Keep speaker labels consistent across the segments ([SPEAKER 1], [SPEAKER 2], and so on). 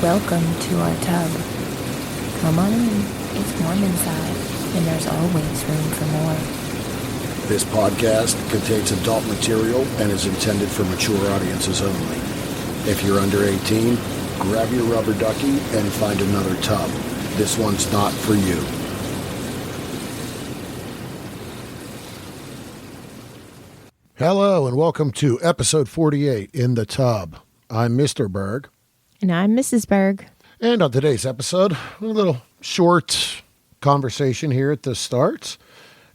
[SPEAKER 1] Welcome to our tub. Come on in. It's warm inside, and there's always room for more.
[SPEAKER 2] This podcast contains adult material and is intended for mature audiences only. If you're under 18, grab your rubber ducky and find another tub. This one's not for you. Hello and welcome to episode 48 in the tub. I'm Mr. Berg.
[SPEAKER 1] And I'm Mrs. Berg.
[SPEAKER 2] And on today's episode, a little short conversation here at the start,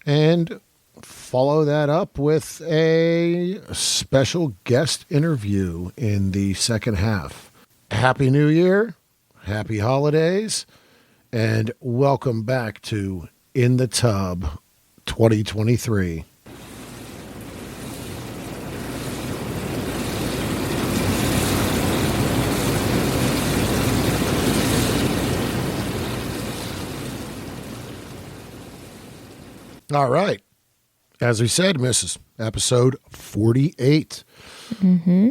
[SPEAKER 2] and follow that up with a special guest interview in the second half. Happy New Year, happy holidays, and welcome back to In the Tub 2023. All right. As we said, Mrs. Episode 48.
[SPEAKER 1] Mm-hmm.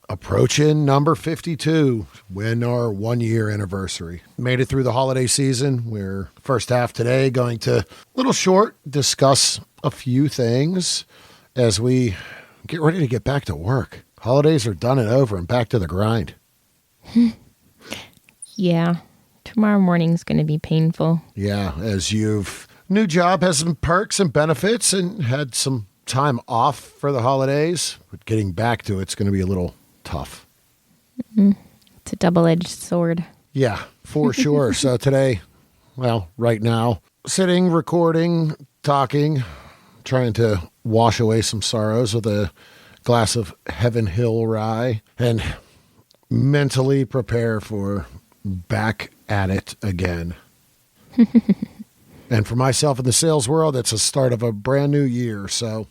[SPEAKER 2] Approaching number 52, when our 1-year anniversary. Made it through the holiday season. We're first half today going to, a little short, discuss a few things as we get ready to get back to work. Holidays are done and over and back to the grind.
[SPEAKER 1] Yeah. Tomorrow morning's going to be painful.
[SPEAKER 2] Yeah, as new job has some perks and benefits and had some time off for the holidays, but getting back to it's going to be a little tough.
[SPEAKER 1] Mm-hmm. It's a double-edged sword.
[SPEAKER 2] Yeah, for sure. So today, well, right now, sitting, recording, talking, trying to wash away some sorrows with a glass of Heaven Hill rye and mentally prepare for back at it again. And for myself in the sales world, it's a start of a brand new year. So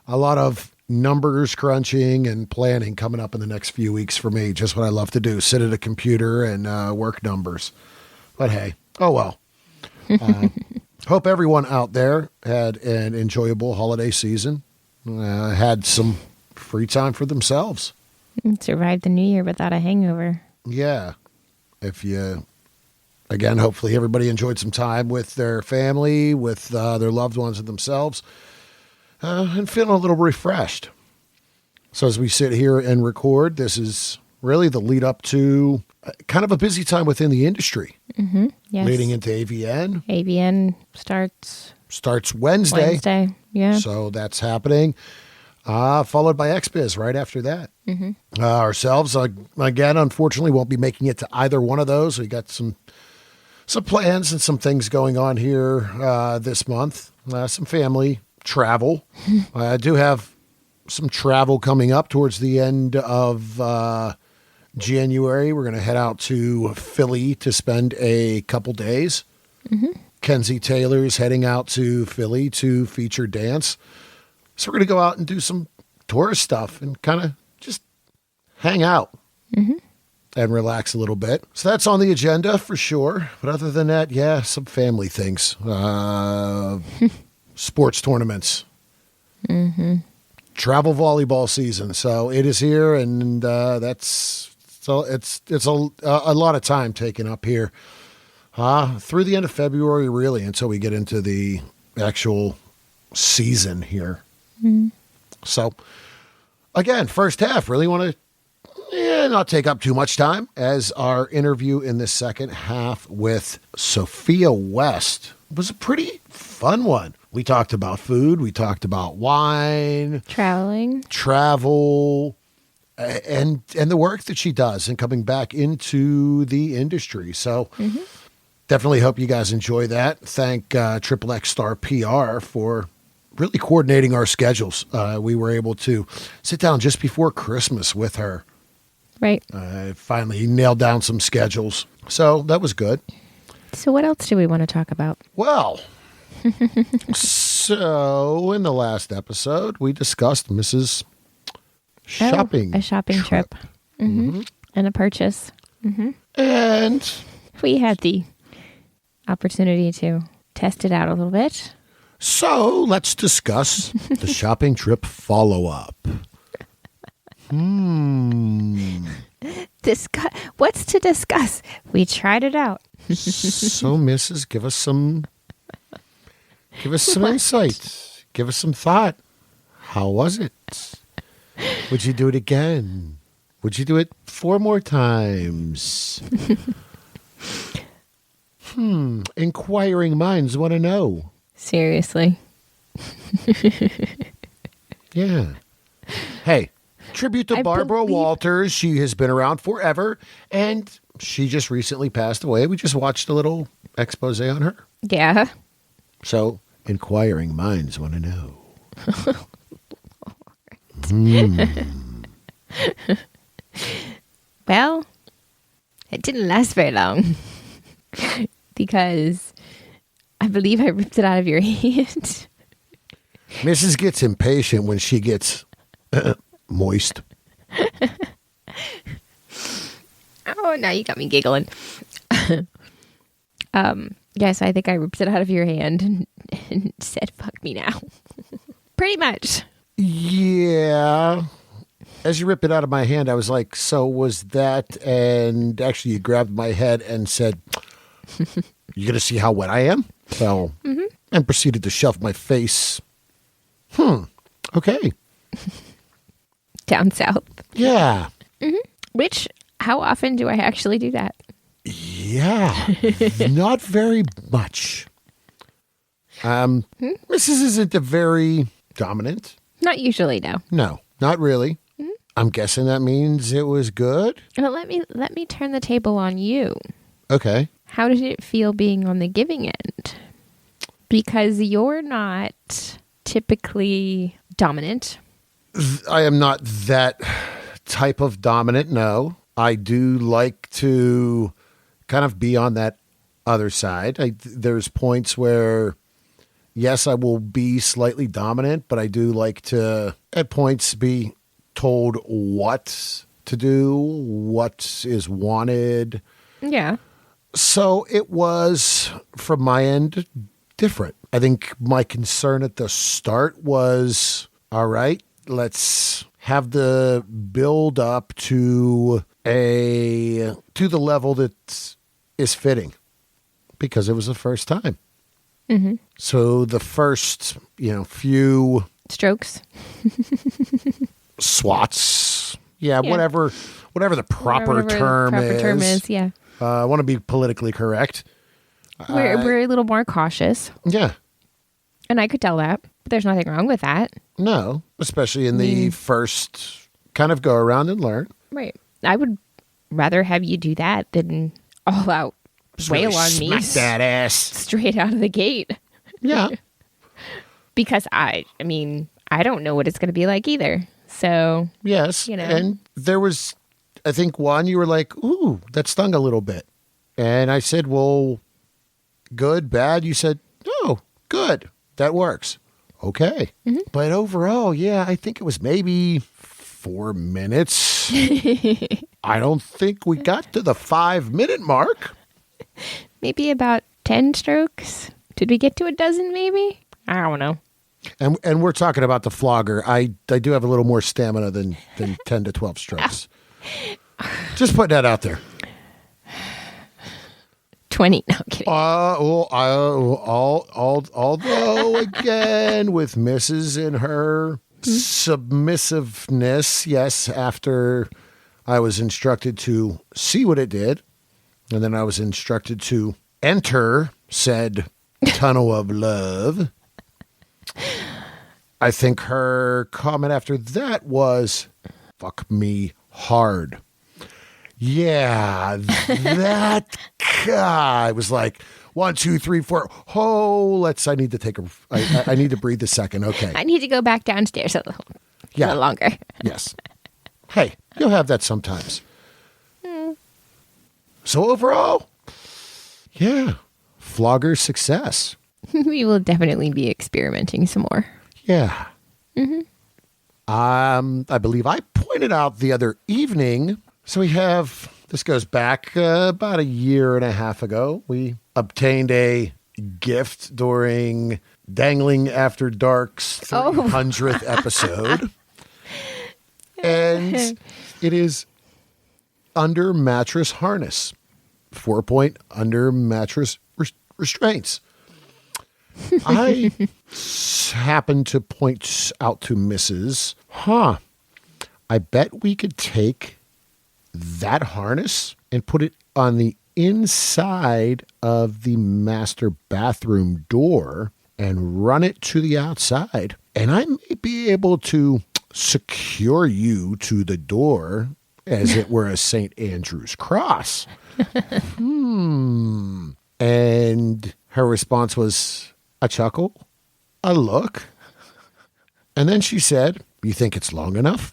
[SPEAKER 2] a lot of numbers crunching and planning coming up in the next few weeks for me. Just what I love to do, sit at a computer and work numbers. But hey, oh well. Hope everyone out there had an enjoyable holiday season, had some free time for themselves.
[SPEAKER 1] Survived the new year without a hangover.
[SPEAKER 2] Yeah. Again, hopefully everybody enjoyed some time with their family, with their loved ones and themselves, and feeling a little refreshed. So as we sit here and record, this is really the lead up to kind of a busy time within the industry.
[SPEAKER 1] Mm-hmm. Yes.
[SPEAKER 2] Leading into AVN.
[SPEAKER 1] AVN starts
[SPEAKER 2] Wednesday.
[SPEAKER 1] Yeah.
[SPEAKER 2] So that's happening. Followed by XBiz right after that.
[SPEAKER 1] Mm-hmm.
[SPEAKER 2] Ourselves, again, unfortunately, won't be making it to either one of those. We got some plans and some things going on here this month. Some family travel. I do have some travel coming up towards the end of January. We're going to head out to Philly to spend a couple days. Mm-hmm. Kenzie Taylor's heading out to Philly to feature dance. So we're going to go out and do some tourist stuff and kind of just hang out. Mm-hmm. And relax a little bit. So that's on the agenda for sure. But other than that, yeah, some family things. Sports tournaments. Mm-hmm. Travel volleyball season. So it is here, and it's a lot of time taken up here. Through the end of February, really, until we get into the actual season here. Mm-hmm. So, again, first half, really want to not take up too much time, as our interview in the second half with Sophia West was a pretty fun one. We talked about food, we talked about wine, travel, and the work that she does and coming back into the industry. So definitely hope you guys enjoy that. Thank XXX Star PR for really coordinating our schedules. We were able to sit down just before Christmas with her.
[SPEAKER 1] Right.
[SPEAKER 2] Finally nailed down some schedules. So that was good.
[SPEAKER 1] So what else do we want to talk about?
[SPEAKER 2] Well, so in the last episode, we discussed Mrs. Shopping.
[SPEAKER 1] A shopping trip. Mm-hmm. And a purchase. Mm-hmm.
[SPEAKER 2] And
[SPEAKER 1] we had the opportunity to test it out a little bit.
[SPEAKER 2] So let's discuss the shopping trip follow-up.
[SPEAKER 1] What's to discuss? We tried it out.
[SPEAKER 2] So, Mrs., give us some insight. Give us some thought. How was it? Would you do it again? Would you do it 4 more times? Inquiring minds want to know.
[SPEAKER 1] Seriously.
[SPEAKER 2] Yeah. Hey, tribute to Barbara Walters. She has been around forever, and she just recently passed away. We just watched a little expose on her.
[SPEAKER 1] Yeah.
[SPEAKER 2] So, inquiring minds want to know.
[SPEAKER 1] Well, it didn't last very long because I believe I ripped it out of your hand.
[SPEAKER 2] Mrs. gets impatient when she gets moist.
[SPEAKER 1] Oh, now you got me giggling. Yes, I think I ripped it out of your hand and said, fuck me now. Pretty much.
[SPEAKER 2] Yeah. As you rip it out of my hand, I was like, so was that? And actually, you grabbed my head and said, you going to see how wet I am? Well, and proceeded to shove my face. Okay.
[SPEAKER 1] Down south.
[SPEAKER 2] Yeah.
[SPEAKER 1] Which, how often do I actually do that?
[SPEAKER 2] Yeah. Not very much. Mrs. isn't a very dominant.
[SPEAKER 1] Not usually, no.
[SPEAKER 2] No, not really. I'm guessing that means it was good.
[SPEAKER 1] Well, let me turn the table on you.
[SPEAKER 2] Okay.
[SPEAKER 1] How did it feel being on the giving end? Because you're not typically dominant.
[SPEAKER 2] I am not that type of dominant, no. I do like to kind of be on that other side. There's points where, yes, I will be slightly dominant, but I do like to, at points, be told what to do, what is wanted.
[SPEAKER 1] Yeah. So
[SPEAKER 2] it was, from my end, different. I think my concern at the start was, all right, let's have the build up to the level that is fitting, because it was the first time. So the first, few
[SPEAKER 1] strokes,
[SPEAKER 2] swats, whatever the proper term is.
[SPEAKER 1] Yeah.
[SPEAKER 2] I want to be politically correct.
[SPEAKER 1] We're a little more cautious.
[SPEAKER 2] Yeah.
[SPEAKER 1] And I could tell that, but there's nothing wrong with that.
[SPEAKER 2] No, especially in the first kind of go around and learn.
[SPEAKER 1] Right. I would rather have you do that than all out wail on me.
[SPEAKER 2] Smack that ass.
[SPEAKER 1] Straight out of the gate.
[SPEAKER 2] Yeah.
[SPEAKER 1] Because I don't know what it's going to be like either. So.
[SPEAKER 2] Yes. And there was, I think, one you were like, ooh, that stung a little bit. And I said, well, good, bad. You said, oh, good. That works. Okay. But overall, I think it was maybe 4 minutes. I don't think we got to the 5-minute mark.
[SPEAKER 1] Maybe about 10 strokes. Did we get to a dozen maybe? I don't know.
[SPEAKER 2] And we're talking about the flogger. I do have a little more stamina than 10 to 12 strokes. Just put that out there.
[SPEAKER 1] 20. No, I'm kidding.
[SPEAKER 2] Although, again, with Mrs. and her submissiveness, yes, after I was instructed to see what it did, and then I was instructed to enter said tunnel of love, I think her comment after that was, fuck me hard. Yeah, that guy was like 1, 2, 3, 4. Oh, I need to take I need to breathe a second. Okay.
[SPEAKER 1] I need to go back downstairs a little longer.
[SPEAKER 2] Yes. Hey, you'll have that sometimes. So overall, flogger success.
[SPEAKER 1] We will definitely be experimenting some more.
[SPEAKER 2] Yeah. I believe I pointed out the other evening. So this goes back about 1.5 years ago. We obtained a gift during Dangling After Dark's 300th episode. And it is under mattress harness, 4-point under mattress restraints. I happened to point out to Mrs. I bet we could take that harness and put it on the inside of the master bathroom door and run it to the outside. And I may be able to secure you to the door as it were a St. Andrew's cross. And her response was a chuckle, a look. And then she said, "You think it's long enough?"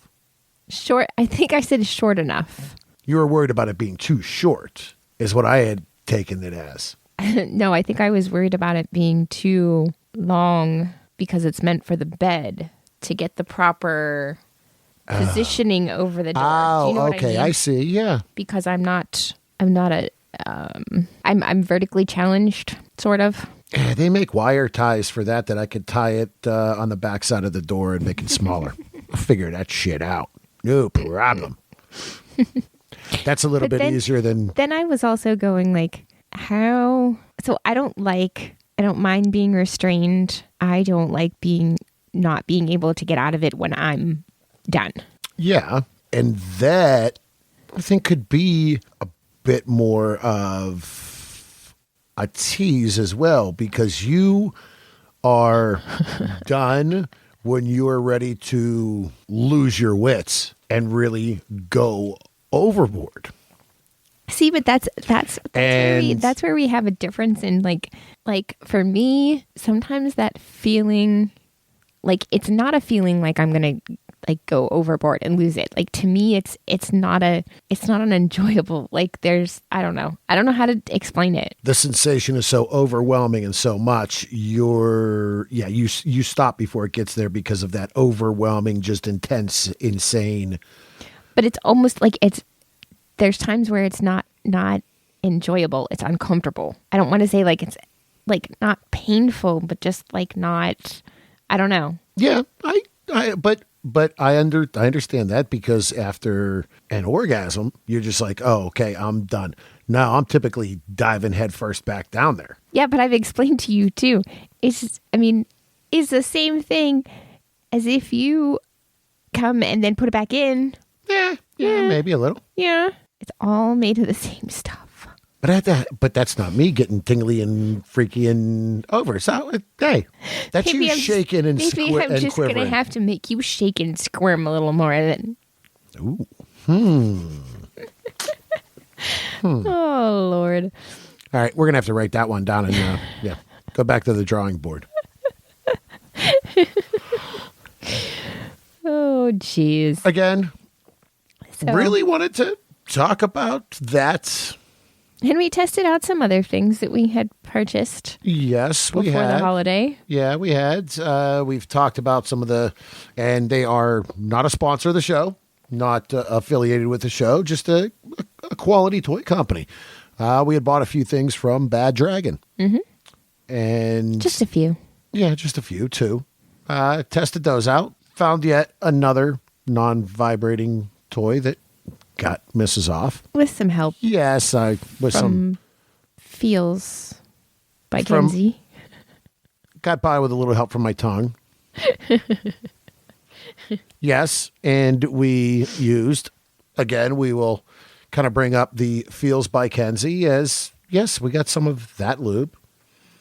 [SPEAKER 1] Short. I think I said short enough.
[SPEAKER 2] You were worried about it being too short, is what I had taken it as.
[SPEAKER 1] No, I think I was worried about it being too long because it's meant for the bed to get the proper positioning over the door.
[SPEAKER 2] Oh,
[SPEAKER 1] Do you know what
[SPEAKER 2] okay.
[SPEAKER 1] I mean?
[SPEAKER 2] I see. Yeah.
[SPEAKER 1] Because I'm vertically challenged, sort of.
[SPEAKER 2] They make wire ties for that I could tie it on the backside of the door and make it smaller. Figure that shit out. No problem. That's a little bit easier than...
[SPEAKER 1] Then I was also going like, how... So I don't mind being restrained. I don't like not being able to get out of it when I'm done.
[SPEAKER 2] Yeah. And that, I think, could be a bit more of a tease as well, because you are done when you are ready to lose your wits and really go overboard.
[SPEAKER 1] See, but that's where we have a difference in like for me, sometimes that feeling, like it's not a feeling like I'm gonna like go overboard and lose it. Like to me, it's not an enjoyable, like I don't know how to explain it.
[SPEAKER 2] The sensation is so overwhelming and so much you stop before it gets there because of that overwhelming, just intense, insane.
[SPEAKER 1] But it's almost like there's times where it's not enjoyable. It's uncomfortable. I don't want to say like it's like not painful, but just like not, I don't know.
[SPEAKER 2] Yeah, but I understand that, because after an orgasm, you're just like, oh, okay, I'm done. Now I'm typically diving headfirst back down there.
[SPEAKER 1] Yeah, but I've explained to you too. It's the same thing as if you come and then put it back in.
[SPEAKER 2] Yeah, maybe a little.
[SPEAKER 1] Yeah. It's all made of the same stuff.
[SPEAKER 2] But that's not me getting tingly and freaky and over. So, hey, that's
[SPEAKER 1] maybe
[SPEAKER 2] you shaking and
[SPEAKER 1] maybe I'm just
[SPEAKER 2] quivering.
[SPEAKER 1] going to have to make you shake and squirm a little more then.
[SPEAKER 2] Ooh.
[SPEAKER 1] Oh, Lord.
[SPEAKER 2] All right, we're going to have to write that one down and go back to the drawing board.
[SPEAKER 1] Oh, jeez.
[SPEAKER 2] Again, really wanted to talk about that.
[SPEAKER 1] And we tested out some other things that we had purchased.
[SPEAKER 2] Yes, we had.
[SPEAKER 1] Before the holiday.
[SPEAKER 2] Yeah, we had. We've talked about some of and they are not a sponsor of the show, not affiliated with the show, just a quality toy company. We had bought a few things from Bad Dragon. Mm-hmm. And
[SPEAKER 1] just a few.
[SPEAKER 2] Yeah, just a few, too. Tested those out. Found yet another non-vibrating toy that got Mrs. off.
[SPEAKER 1] With some help.
[SPEAKER 2] Yes, with some
[SPEAKER 1] Feels by Kenzie.
[SPEAKER 2] Got by with a little help from my tongue. Yes, and we used, again, we will kind of bring up the Feels by Kenzie as, yes, we got some of that lube.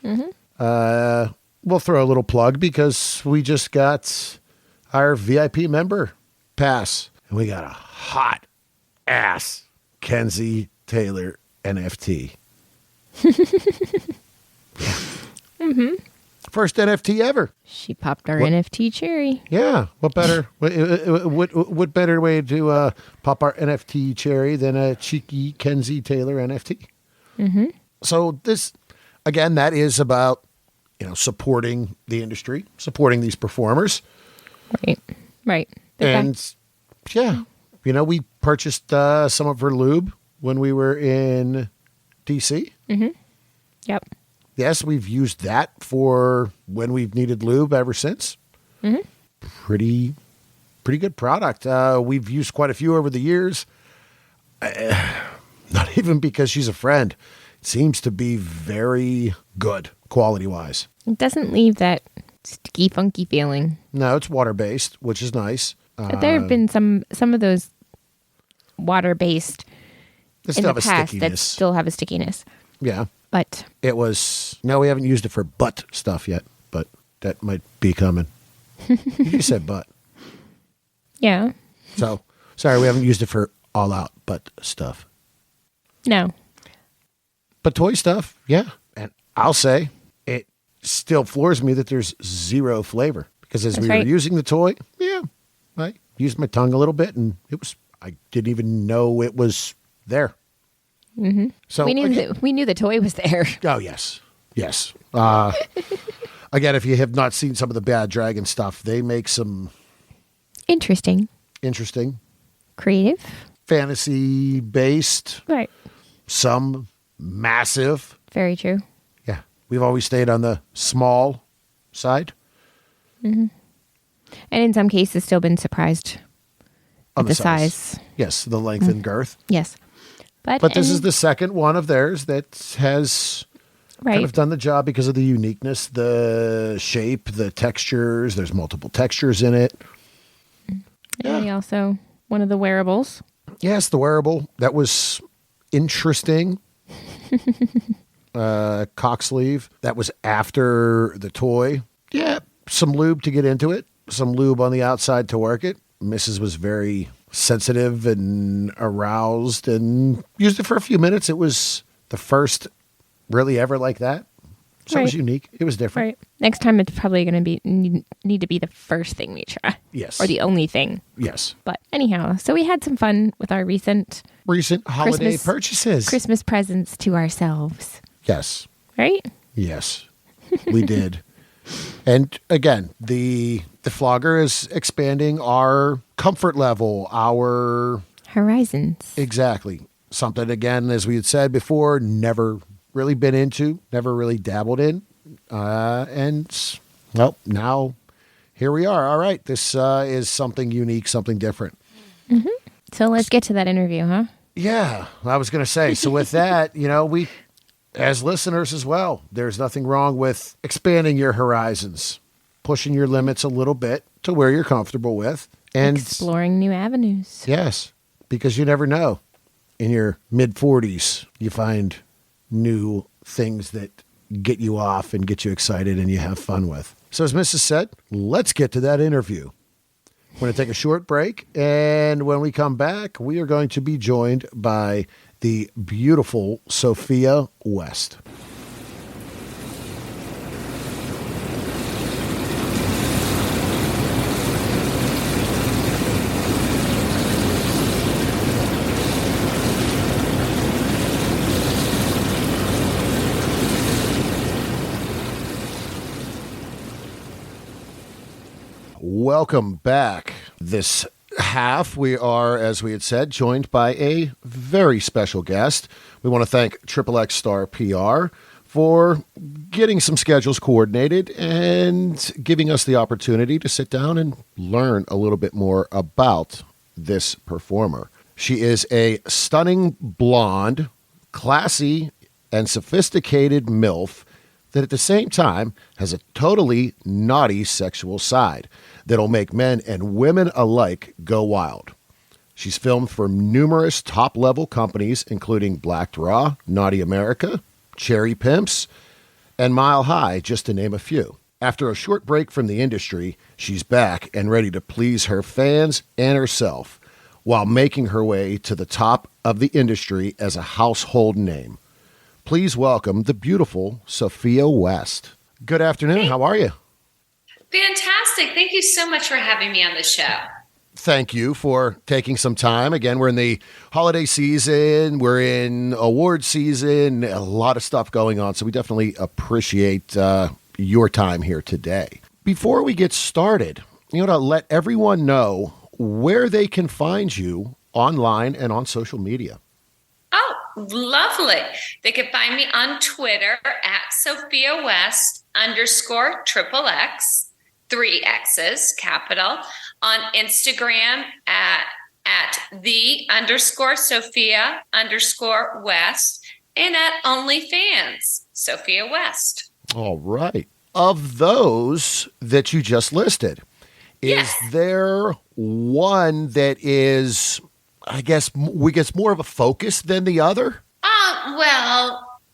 [SPEAKER 2] Mm-hmm. We'll throw a little plug because we just got our VIP member pass, and we got a hot ass Kenzie Taylor NFT.
[SPEAKER 1] Mm-hmm.
[SPEAKER 2] First NFT ever.
[SPEAKER 1] She popped our NFT cherry.
[SPEAKER 2] Yeah. What better? What better way to pop our NFT cherry than a cheeky Kenzie Taylor NFT? Mm-hmm. So this, again, that is about supporting the industry, supporting these performers.
[SPEAKER 1] Right.
[SPEAKER 2] And we purchased some of her lube when we were in DC.
[SPEAKER 1] Mm-hmm. Yep.
[SPEAKER 2] Yes, we've used that for when we've needed lube ever since. Mm-hmm. Pretty good product. We've used quite a few over the years. Not even because she's a friend. It seems to be very good quality-wise.
[SPEAKER 1] It doesn't leave that sticky, funky feeling.
[SPEAKER 2] No, it's water-based, which is nice.
[SPEAKER 1] But there have been some of those water-based in the past that still have a stickiness.
[SPEAKER 2] Yeah.
[SPEAKER 1] But
[SPEAKER 2] it was, no, we haven't used it for butt stuff yet, but that might be coming. You said butt.
[SPEAKER 1] Yeah.
[SPEAKER 2] So, sorry, we haven't used it for all-out butt stuff.
[SPEAKER 1] No.
[SPEAKER 2] But toy stuff, yeah. And I'll say, it still floors me that there's zero flavor. Because as we were using the toy, yeah, I used my tongue a little bit, and I didn't even know it was there.
[SPEAKER 1] Mm-hmm. So we knew the toy was there.
[SPEAKER 2] Oh, yes. Yes. Again, if you have not seen some of the Bad Dragon stuff, they make some...
[SPEAKER 1] Interesting.
[SPEAKER 2] Creative. Fantasy-based.
[SPEAKER 1] Right.
[SPEAKER 2] Some massive.
[SPEAKER 1] Very true.
[SPEAKER 2] Yeah. We've always stayed on the small side.
[SPEAKER 1] Mm-hmm. And in some cases, still been surprised at the size.
[SPEAKER 2] Yes, the length and girth.
[SPEAKER 1] Yes.
[SPEAKER 2] But this is the second one of theirs that has kind of done the job because of the uniqueness, the shape, the textures. There's multiple textures in it.
[SPEAKER 1] And also one of the wearables.
[SPEAKER 2] Yes, the wearable. That was interesting. Cock sleeve. That was after the toy. Yeah, some lube to get into it. Some lube on the outside to work it. Mrs. was very sensitive and aroused and used it for a few minutes. It was the first really ever like that. So it was unique. It was different.
[SPEAKER 1] Right. Next time it's probably going to be need to be the first thing we try.
[SPEAKER 2] Yes.
[SPEAKER 1] Or the only thing.
[SPEAKER 2] Yes.
[SPEAKER 1] But anyhow, so we had some fun with our recent
[SPEAKER 2] holiday purchases.
[SPEAKER 1] Christmas presents to ourselves.
[SPEAKER 2] Yes.
[SPEAKER 1] Right?
[SPEAKER 2] Yes. We did. And again, the flogger is expanding our comfort level, our
[SPEAKER 1] horizons.
[SPEAKER 2] Exactly. Something, again, as we had said before, never really been into, never really dabbled in. And, well, now here we are. All right. This is something unique, something different.
[SPEAKER 1] Mm-hmm. So let's get to that interview, huh?
[SPEAKER 2] Yeah. I was going to say, so with that, we... As listeners as well, there's nothing wrong with expanding your horizons, pushing your limits a little bit to where you're comfortable with. And
[SPEAKER 1] exploring new avenues.
[SPEAKER 2] Yes, because you never know. In your mid-40s, you find new things that get you off and get you excited and you have fun with. So as Mrs. said, let's get to that interview. We're going to take a short break, and when we come back, we are going to be joined by the beautiful Sophia West. Welcome back. This half, we are, as we had said, joined by a very special guest. We want to thank XXX Star PR for getting some schedules coordinated and giving us the opportunity to sit down and learn a little bit more about this performer. She is a stunning blonde, classy, and sophisticated MILF that at the same time has a totally naughty sexual side that'll make men and women alike go wild. She's filmed for numerous top-level companies, including Black Draw, Naughty America, Cherry Pimps, and Mile High, just to name a few. After a short break from the industry, she's back and ready to please her fans and herself while making her way to the top of the industry as a household name. Please welcome the beautiful Sophia West. Good afternoon. How are you?
[SPEAKER 3] Fantastic. Thank you so much for having me on the show.
[SPEAKER 2] Thank you for taking some time. Again, we're in the holiday season. We're in award season. A lot of stuff going on. So we definitely appreciate your time here today. Before we get started, to let everyone know where they can find you online and on social media.
[SPEAKER 3] Oh, lovely. They can find me on Twitter at Sophia West _XXX, 3 X's, capital. On Instagram at _Sophia_West, and at OnlyFans, Sophia West.
[SPEAKER 2] All right. Of those that you just listed, is there one that is, I guess, more of a focus than the other?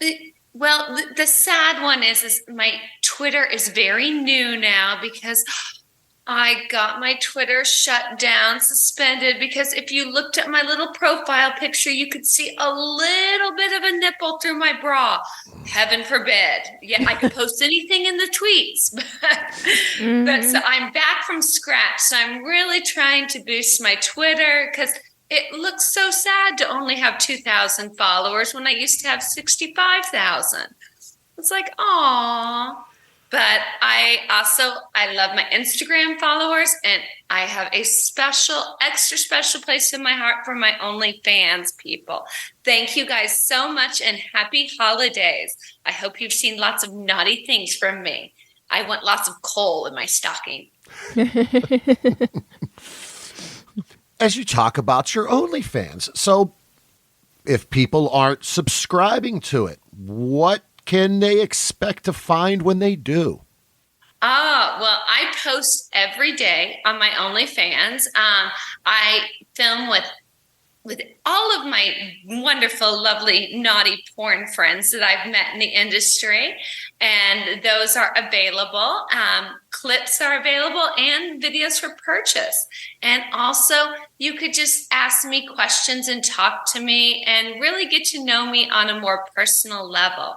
[SPEAKER 3] The sad one is my Twitter is very new now because I got my Twitter shut down, suspended, because if you looked at my little profile picture, you could see a little bit of a nipple through my bra. Heaven forbid. Yeah, I could post anything in the tweets. But so I'm back from scratch. So I'm really trying to boost my Twitter because it looks so sad to only have 2,000 followers when I used to have 65,000. It's like, aw. But I love my Instagram followers, and I have a extra special place in my heart for my OnlyFans people. Thank you guys so much, and happy holidays. I hope you've seen lots of naughty things from me. I want lots of coal in my stocking.
[SPEAKER 2] As you talk about your OnlyFans, so if people aren't subscribing to it, what can they expect to find when they do?
[SPEAKER 3] Well, I post every day on my OnlyFans. I film with all of my wonderful, lovely, naughty porn friends that I've met in the industry, and those are available. Clips are available and videos for purchase. And also, you could just ask me questions and talk to me and really get to know me on a more personal level.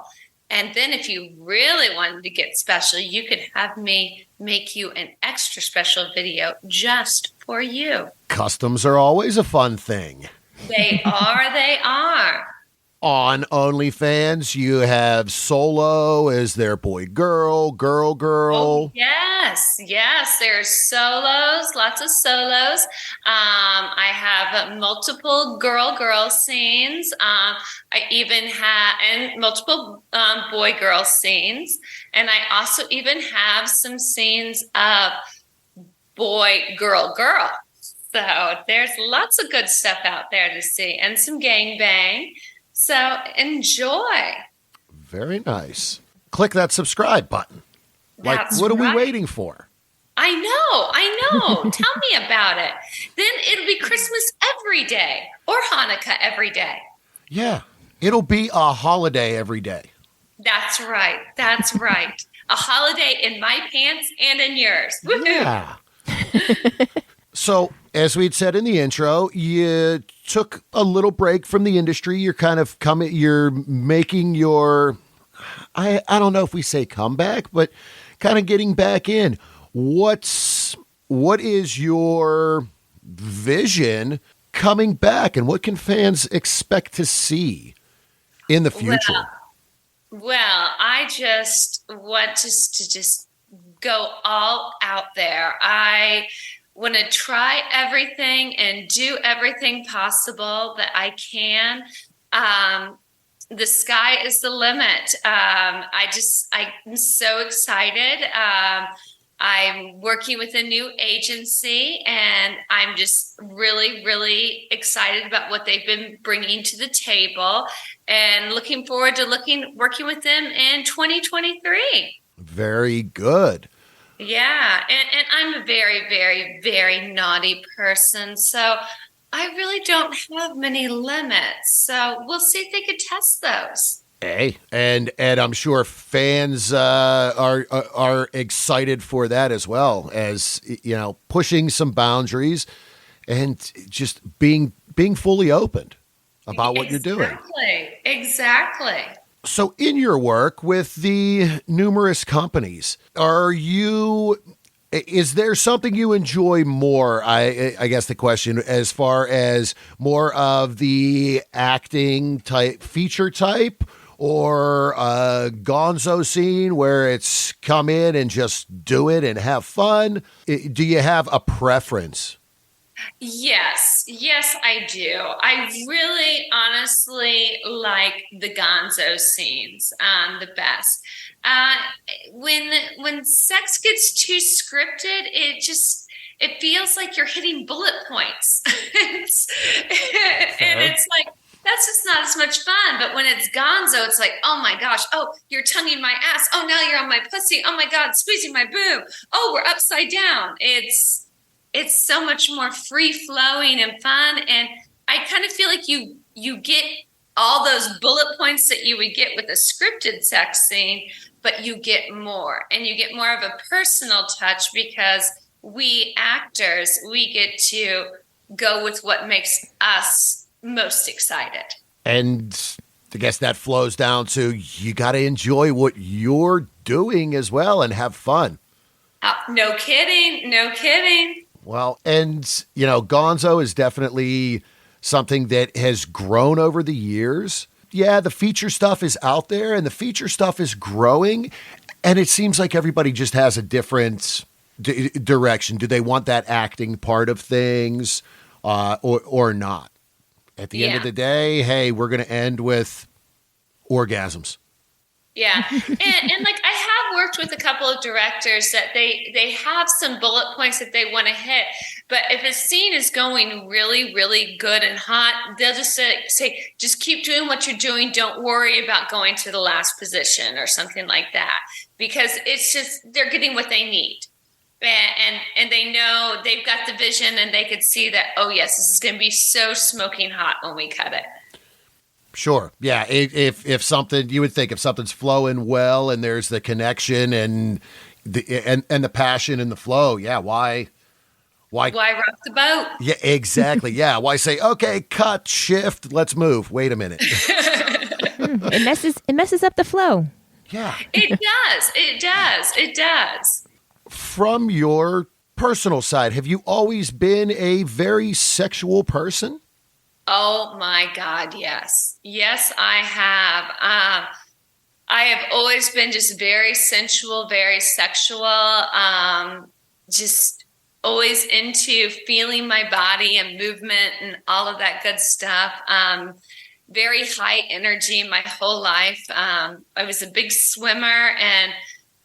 [SPEAKER 3] And then if you really wanted to get special, you could have me make you an extra special video just for you.
[SPEAKER 2] Customs are always a fun thing.
[SPEAKER 3] They are.
[SPEAKER 2] On OnlyFans, you have solo. Is there boy, girl, girl, girl?
[SPEAKER 3] Oh, yes. There's solos, lots of solos. I have multiple girl scenes. I even have multiple boy-girl scenes. And I also even have some scenes of boy-girl. So there's lots of good stuff out there to see, and some gangbang. So enjoy.
[SPEAKER 2] Very nice. Click that subscribe button.
[SPEAKER 3] That's
[SPEAKER 2] what are we
[SPEAKER 3] right.
[SPEAKER 2] waiting for?
[SPEAKER 3] I know. Tell me about it. Then it'll be Christmas every day or Hanukkah every day.
[SPEAKER 2] Yeah, it'll be a holiday every day.
[SPEAKER 3] That's right. A holiday in my pants and in yours. Woo-hoo.
[SPEAKER 2] Yeah. So, as we'd said in the intro, you took a little break from the industry. You're kind of you're making your, I don't know if we say comeback, but kind of getting back in. What is your vision coming back, and what can fans expect to see in the future?
[SPEAKER 3] Well, I just want to just go all out there. I want to try everything and do everything possible that I can. The sky is the limit. I'm so excited. I'm working with a new agency, and I'm just really, really excited about what they've been bringing to the table, and looking forward to working with them in 2023.
[SPEAKER 2] Very good.
[SPEAKER 3] Yeah, and I'm a very, very, very naughty person, so I really don't have many limits. So we'll see if they could test those.
[SPEAKER 2] Hey, and I'm sure fans are excited for that as well, as pushing some boundaries and just being fully opened about what you're doing.
[SPEAKER 3] Exactly.
[SPEAKER 2] So in your work with the numerous companies, is there something you enjoy more? I guess the question, as far as more of the acting type, feature type, or a gonzo scene where it's come in and just do it and have fun? Do you have a preference?
[SPEAKER 3] Yes, I do. I really honestly like the gonzo scenes the best. When sex gets too scripted, it feels like you're hitting bullet points. points. And it's like, that's just not as much fun. But when it's gonzo, it's like, oh my gosh, oh, you're tonguing my ass. Oh, now you're on my pussy. Oh my God, squeezing my boob. Oh, we're upside down. It's so much more free flowing and fun. And I kind of feel like you get all those bullet points that you would get with a scripted sex scene, but you get more, and you get more of a personal touch because we actors, we get to go with what makes us most excited.
[SPEAKER 2] And I guess that flows down to you got to enjoy what you're doing as well and have fun.
[SPEAKER 3] No kidding. No kidding.
[SPEAKER 2] Well, and, gonzo is definitely something that has grown over the years. Yeah, the feature stuff is out there and the feature stuff is growing. And it seems like everybody just has a different direction. Do they want that acting part of things or not? At the end of the day, hey, we're going to end with orgasms.
[SPEAKER 3] Yeah. And like I have worked with a couple of directors that they have some bullet points that they want to hit. But if a scene is going really, really good and hot, they'll just say, just keep doing what you're doing. Don't worry about going to the last position or something like that. Because it's just, they're getting what they need. And they know they've got the vision and they could see that, oh, yes, this is going to be so smoking hot when we cut it.
[SPEAKER 2] Sure. Yeah. If something, you would think if something's flowing well and there's the connection and the passion and the flow. Yeah. Why rock
[SPEAKER 3] the boat?
[SPEAKER 2] Yeah, exactly. Yeah. Why say, okay, cut, shift, let's move. Wait a minute.
[SPEAKER 1] It messes up the flow.
[SPEAKER 2] Yeah.
[SPEAKER 3] It does.
[SPEAKER 2] From your personal side, have you always been a very sexual person?
[SPEAKER 3] Oh my God, yes. Yes, I have. I have always been just very sensual, very sexual, just always into feeling my body and movement and all of that good stuff. Very high energy my whole life. I was a big swimmer, and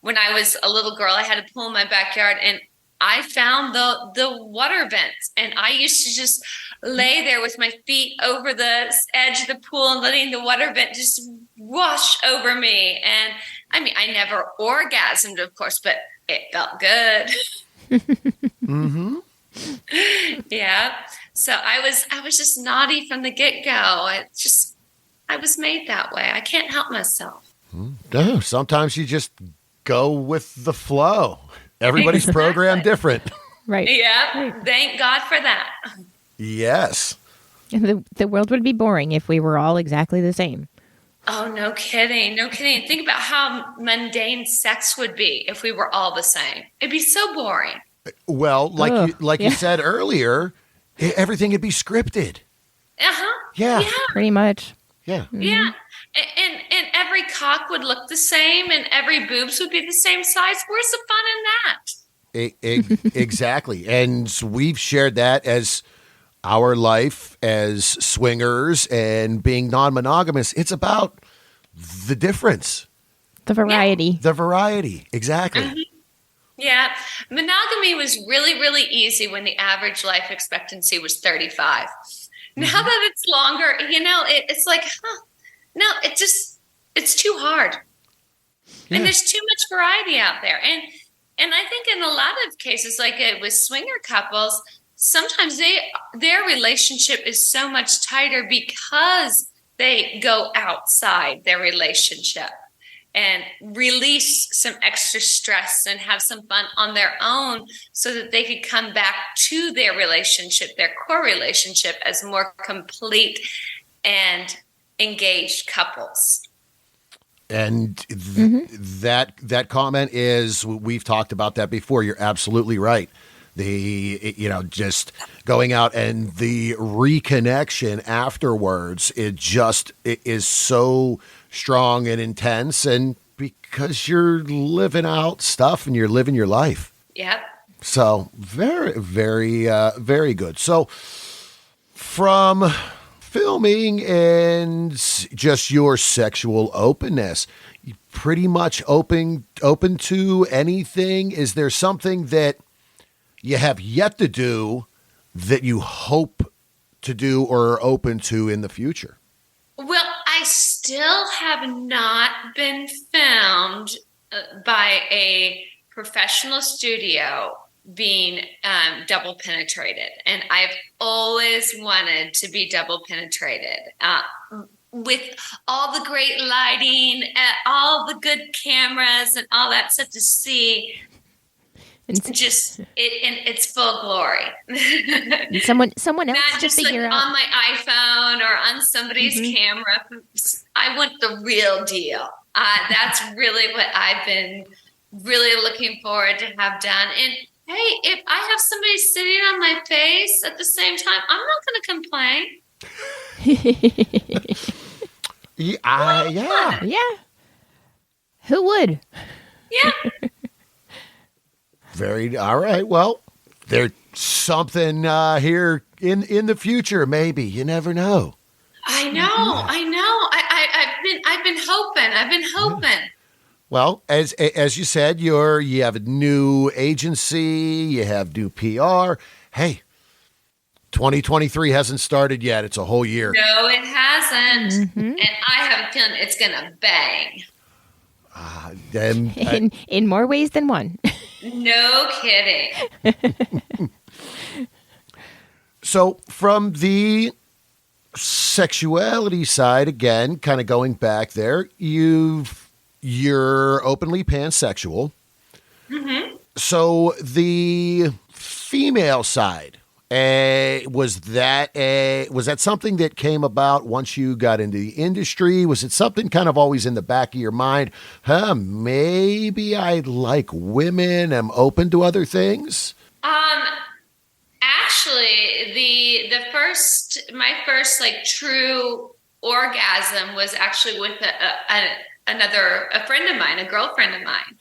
[SPEAKER 3] when I was a little girl, I had a pool in my backyard, and I found the water vents, and I used to just lay there with my feet over the edge of the pool and letting the water vent just wash over me. And I mean, I never orgasmed, of course, but it felt good.
[SPEAKER 2] Mm-hmm.
[SPEAKER 3] Yeah. So I was just naughty from the get-go. I was made that way. I can't help myself.
[SPEAKER 2] No, sometimes you just go with the flow. Everybody's programmed different.
[SPEAKER 1] Right.
[SPEAKER 3] Yeah.
[SPEAKER 1] Right.
[SPEAKER 3] Thank God for that.
[SPEAKER 2] Yes.
[SPEAKER 1] The world would be boring if we were all exactly the same.
[SPEAKER 3] Oh, no kidding. No kidding. Think about how mundane sex would be if we were all the same. It'd be so boring.
[SPEAKER 2] Well, you said earlier, everything would be scripted.
[SPEAKER 3] Uh-huh.
[SPEAKER 2] Yeah.
[SPEAKER 1] Pretty much.
[SPEAKER 2] Yeah.
[SPEAKER 1] Mm-hmm.
[SPEAKER 3] Yeah. And every cock would look the same and every boobs would be the same size. Where's the fun in that?
[SPEAKER 2] Exactly. And we've shared that as our life as swingers and being non-monogamous. It's about the difference.
[SPEAKER 1] The variety.
[SPEAKER 2] Yeah. The variety. Exactly.
[SPEAKER 3] Mm-hmm. Yeah. Monogamy was really, really easy when the average life expectancy was 35. Now that it's longer, it's like, no, it's too hard. Yeah. And there's too much variety out there. And I think in a lot of cases, like with swinger couples, sometimes their relationship is so much tighter because they go outside their relationship and release some extra stress and have some fun on their own so that they could come back to their relationship, their core relationship, as more complete and engaged couples.
[SPEAKER 2] And that comment is, we've talked about that before. You're absolutely right. Just going out and the reconnection afterwards, it is so strong and intense, and because you're living out stuff and you're living your life.
[SPEAKER 3] Yep.
[SPEAKER 2] So very, very, very good. So from filming and just your sexual openness, you pretty much open to anything. Is there something that you have yet to do that you hope to do or are open to in the future?
[SPEAKER 3] Well, I still have not been filmed by a professional studio being double penetrated. And I've always wanted to be double penetrated. With all the great lighting, all the good cameras and all that stuff to see. It's full glory.
[SPEAKER 1] Someone else
[SPEAKER 3] Not
[SPEAKER 1] to
[SPEAKER 3] just
[SPEAKER 1] figure
[SPEAKER 3] like
[SPEAKER 1] out
[SPEAKER 3] on my iPhone or on somebody's camera. I want the real deal. That's really what I've been really looking forward to have done. And hey, if I have somebody sitting on my face at the same time, I'm not going to complain.
[SPEAKER 2] Yeah.
[SPEAKER 1] Who would?
[SPEAKER 3] Yeah.
[SPEAKER 2] All right. Well, there's something here in the future. Maybe you never know.
[SPEAKER 3] I know. I've been hoping.
[SPEAKER 2] Well, as you said, you have a new agency, you have new PR. Hey, 2023 hasn't started yet. It's a whole year.
[SPEAKER 3] No, it hasn't. And I have a feeling it's going to bang.
[SPEAKER 1] In more ways than one.
[SPEAKER 3] No kidding.
[SPEAKER 2] So from the sexuality side, again, kind of going back there, you're openly pansexual. So the female side, was that something that came about once you got into the industry? Was it something kind of always in the back of your mind? Maybe I like women. I'm open to other things.
[SPEAKER 3] Actually, my first like true orgasm was actually with a friend of mine, a girlfriend of mine.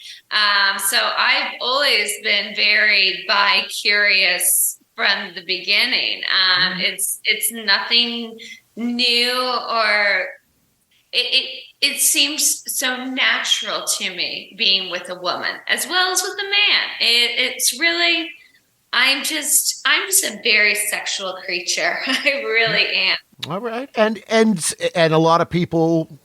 [SPEAKER 3] So I've always been very bi-curious from the beginning. It's nothing new, or it seems so natural to me being with a woman as well as with a man. It's really, I'm just a very sexual creature. I really am.
[SPEAKER 2] All right. And a lot of people,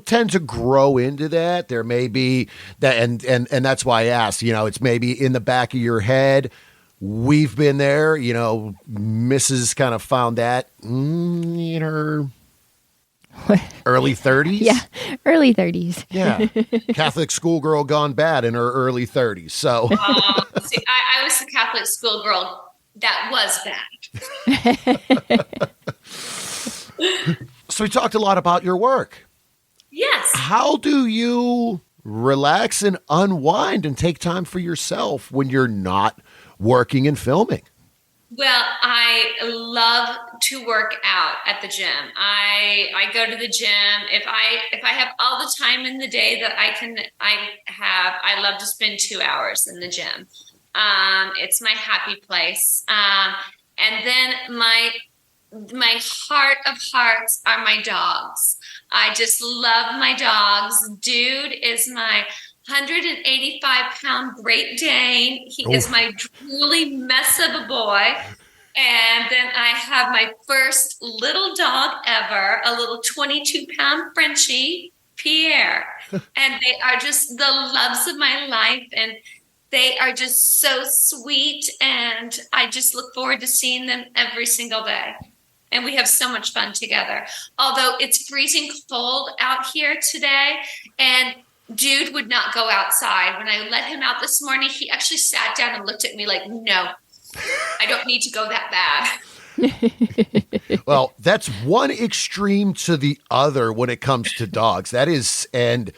[SPEAKER 2] tend to grow into that. There may be that, and that's why I asked, it's maybe in the back of your head. We've been there, Mrs. kind of found that in her early 30s.
[SPEAKER 1] Yeah, early 30s.
[SPEAKER 2] Yeah. Catholic schoolgirl gone bad in her early 30s. So
[SPEAKER 3] see, I was the Catholic schoolgirl that was bad.
[SPEAKER 2] So we talked a lot about your work.
[SPEAKER 3] Yes.
[SPEAKER 2] How do you relax and unwind and take time for yourself when you're not working and filming?
[SPEAKER 3] Well, I love to work out at the gym. I go to the gym. If I have all the time in the day that I love to spend 2 hours in the gym. It's my happy place. And then my heart of hearts are my dogs. I just love my dogs. Dude is my 185-pound Great Dane. He is my drooly mess of a boy. And then I have my first little dog ever, a little 22-pound Frenchie, Pierre. And they are just the loves of my life. And they are just so sweet. And I just look forward to seeing them every single day. And we have so much fun together. Although it's freezing cold out here today, and Dude would not go outside. When I let him out this morning, he actually sat down and looked at me like, no, I don't need to go that bad.
[SPEAKER 2] Well, that's one extreme to the other when it comes to dogs. That is, and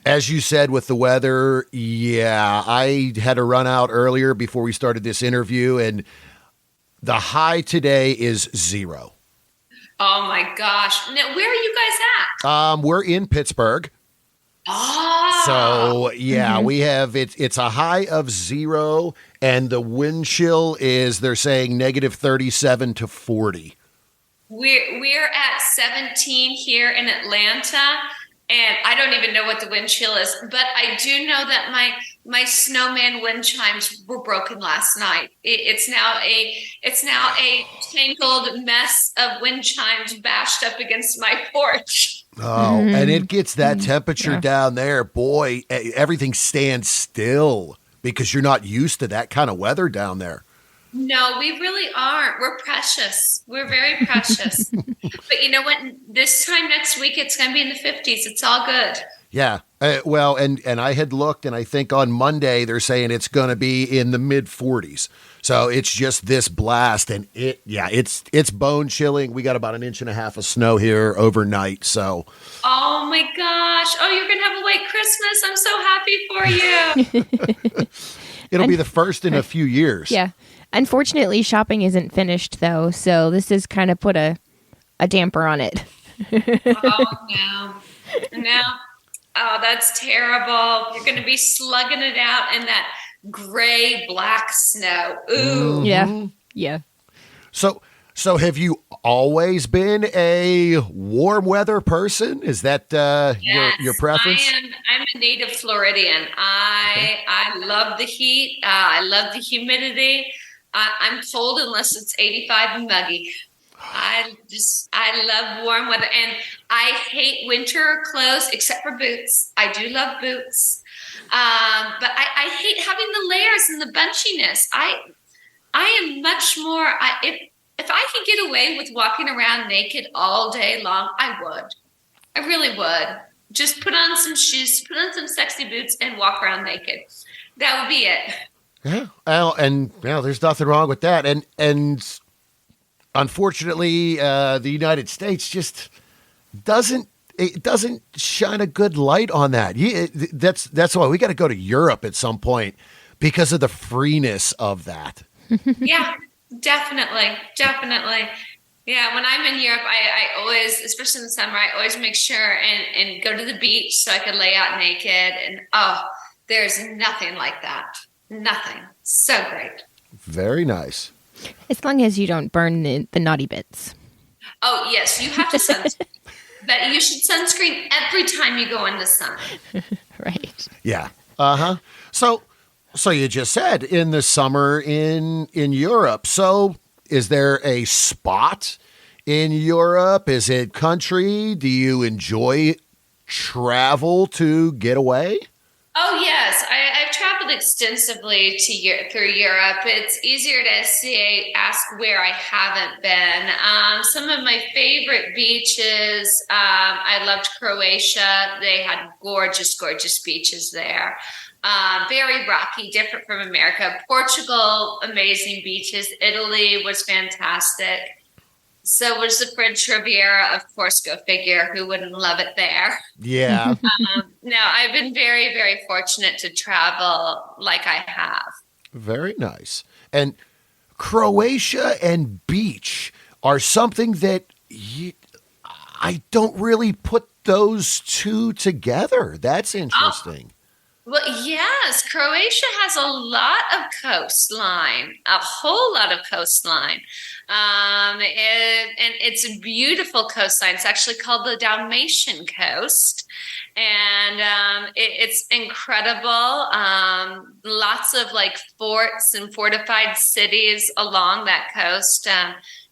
[SPEAKER 2] as you said with the weather, yeah, I had to run out earlier before we started this interview, and the high today is 0.
[SPEAKER 3] Oh my gosh. Now, where are you guys at?
[SPEAKER 2] We're in Pittsburgh.
[SPEAKER 3] Oh.
[SPEAKER 2] So yeah, we have it's a high of 0, and the wind chill is, they're saying, -37 to 40.
[SPEAKER 3] We're at 17 here in Atlanta, and I don't even know what the wind chill is, but I do know that my snowman wind chimes were broken last night. It's now a tangled mess of wind chimes bashed up against my porch.
[SPEAKER 2] Oh, and it gets that temperature down there. Boy, everything stands still because you're not used to that kind of weather down there.
[SPEAKER 3] No, we really aren't. We're precious. We're very precious. But you know what? This time next week, it's going to be in the 50s. It's all good.
[SPEAKER 2] Yeah. Well, and I had looked, and I think on Monday they're saying it's going to be in the mid 40s. So it's just this blast, and it's bone chilling. We got about 1.5 inches of snow here overnight. So.
[SPEAKER 3] Oh my gosh! Oh, you're going to have a white Christmas. I'm so happy for you.
[SPEAKER 2] It'll be the first in a few years.
[SPEAKER 1] Yeah. Unfortunately, shopping isn't finished though, so this has kind of put a damper on it.
[SPEAKER 3] Oh no. Oh, that's terrible. You're going to be slugging it out in that gray black snow. Ooh.
[SPEAKER 1] Yeah. Yeah.
[SPEAKER 2] So have you always been a warm weather person? Is that
[SPEAKER 3] Yes,
[SPEAKER 2] your preference?
[SPEAKER 3] I'm a native Floridian. I love the heat. I love the humidity. I'm cold unless it's 85 and muggy. I love warm weather, and I hate winter clothes except for boots. I do love boots, but I hate having the layers and the bunchiness. I am much more. If I could get away with walking around naked all day long, I would. I really would. Just put on some shoes, put on some sexy boots, and walk around naked. That would be it.
[SPEAKER 2] Yeah. Well, and there's nothing wrong with that. And unfortunately, the United States just doesn't shine a good light on that. That's why we got to go to Europe at some point because of the freeness of that.
[SPEAKER 3] Yeah, definitely. Yeah, when I'm in Europe, I always, especially in the summer, I always make sure and go to the beach so I can lay out naked. And there's nothing like that. Nothing. So great.
[SPEAKER 2] Very nice.
[SPEAKER 1] As long as you don't burn the naughty bits.
[SPEAKER 3] Oh, yes. You have to sunscreen. But you should sunscreen every time you go in the sun.
[SPEAKER 1] Right.
[SPEAKER 2] Yeah. Uh-huh. So you just said in the summer in Europe. So is there a spot in Europe? Is it country? Do you enjoy travel to get away?
[SPEAKER 3] Oh, yes. I've traveled extensively through Europe. It's easier to ask where I haven't been. Some of my favorite beaches, I loved Croatia. They had gorgeous, gorgeous beaches there. Very rocky, different from America. Portugal, amazing beaches. Italy was fantastic. So was the French Riviera, of course, go figure. Who wouldn't love it there?
[SPEAKER 2] Yeah.
[SPEAKER 3] No, I've been very, very fortunate to travel like I have.
[SPEAKER 2] Very nice. And Croatia and beach are something that I don't really put those two together. That's interesting.
[SPEAKER 3] Well, yes, Croatia has a lot of coastline, a whole lot of coastline. And it's a beautiful coastline. It's actually called the Dalmatian coast. And it's incredible. Lots of like forts and fortified cities along that coast.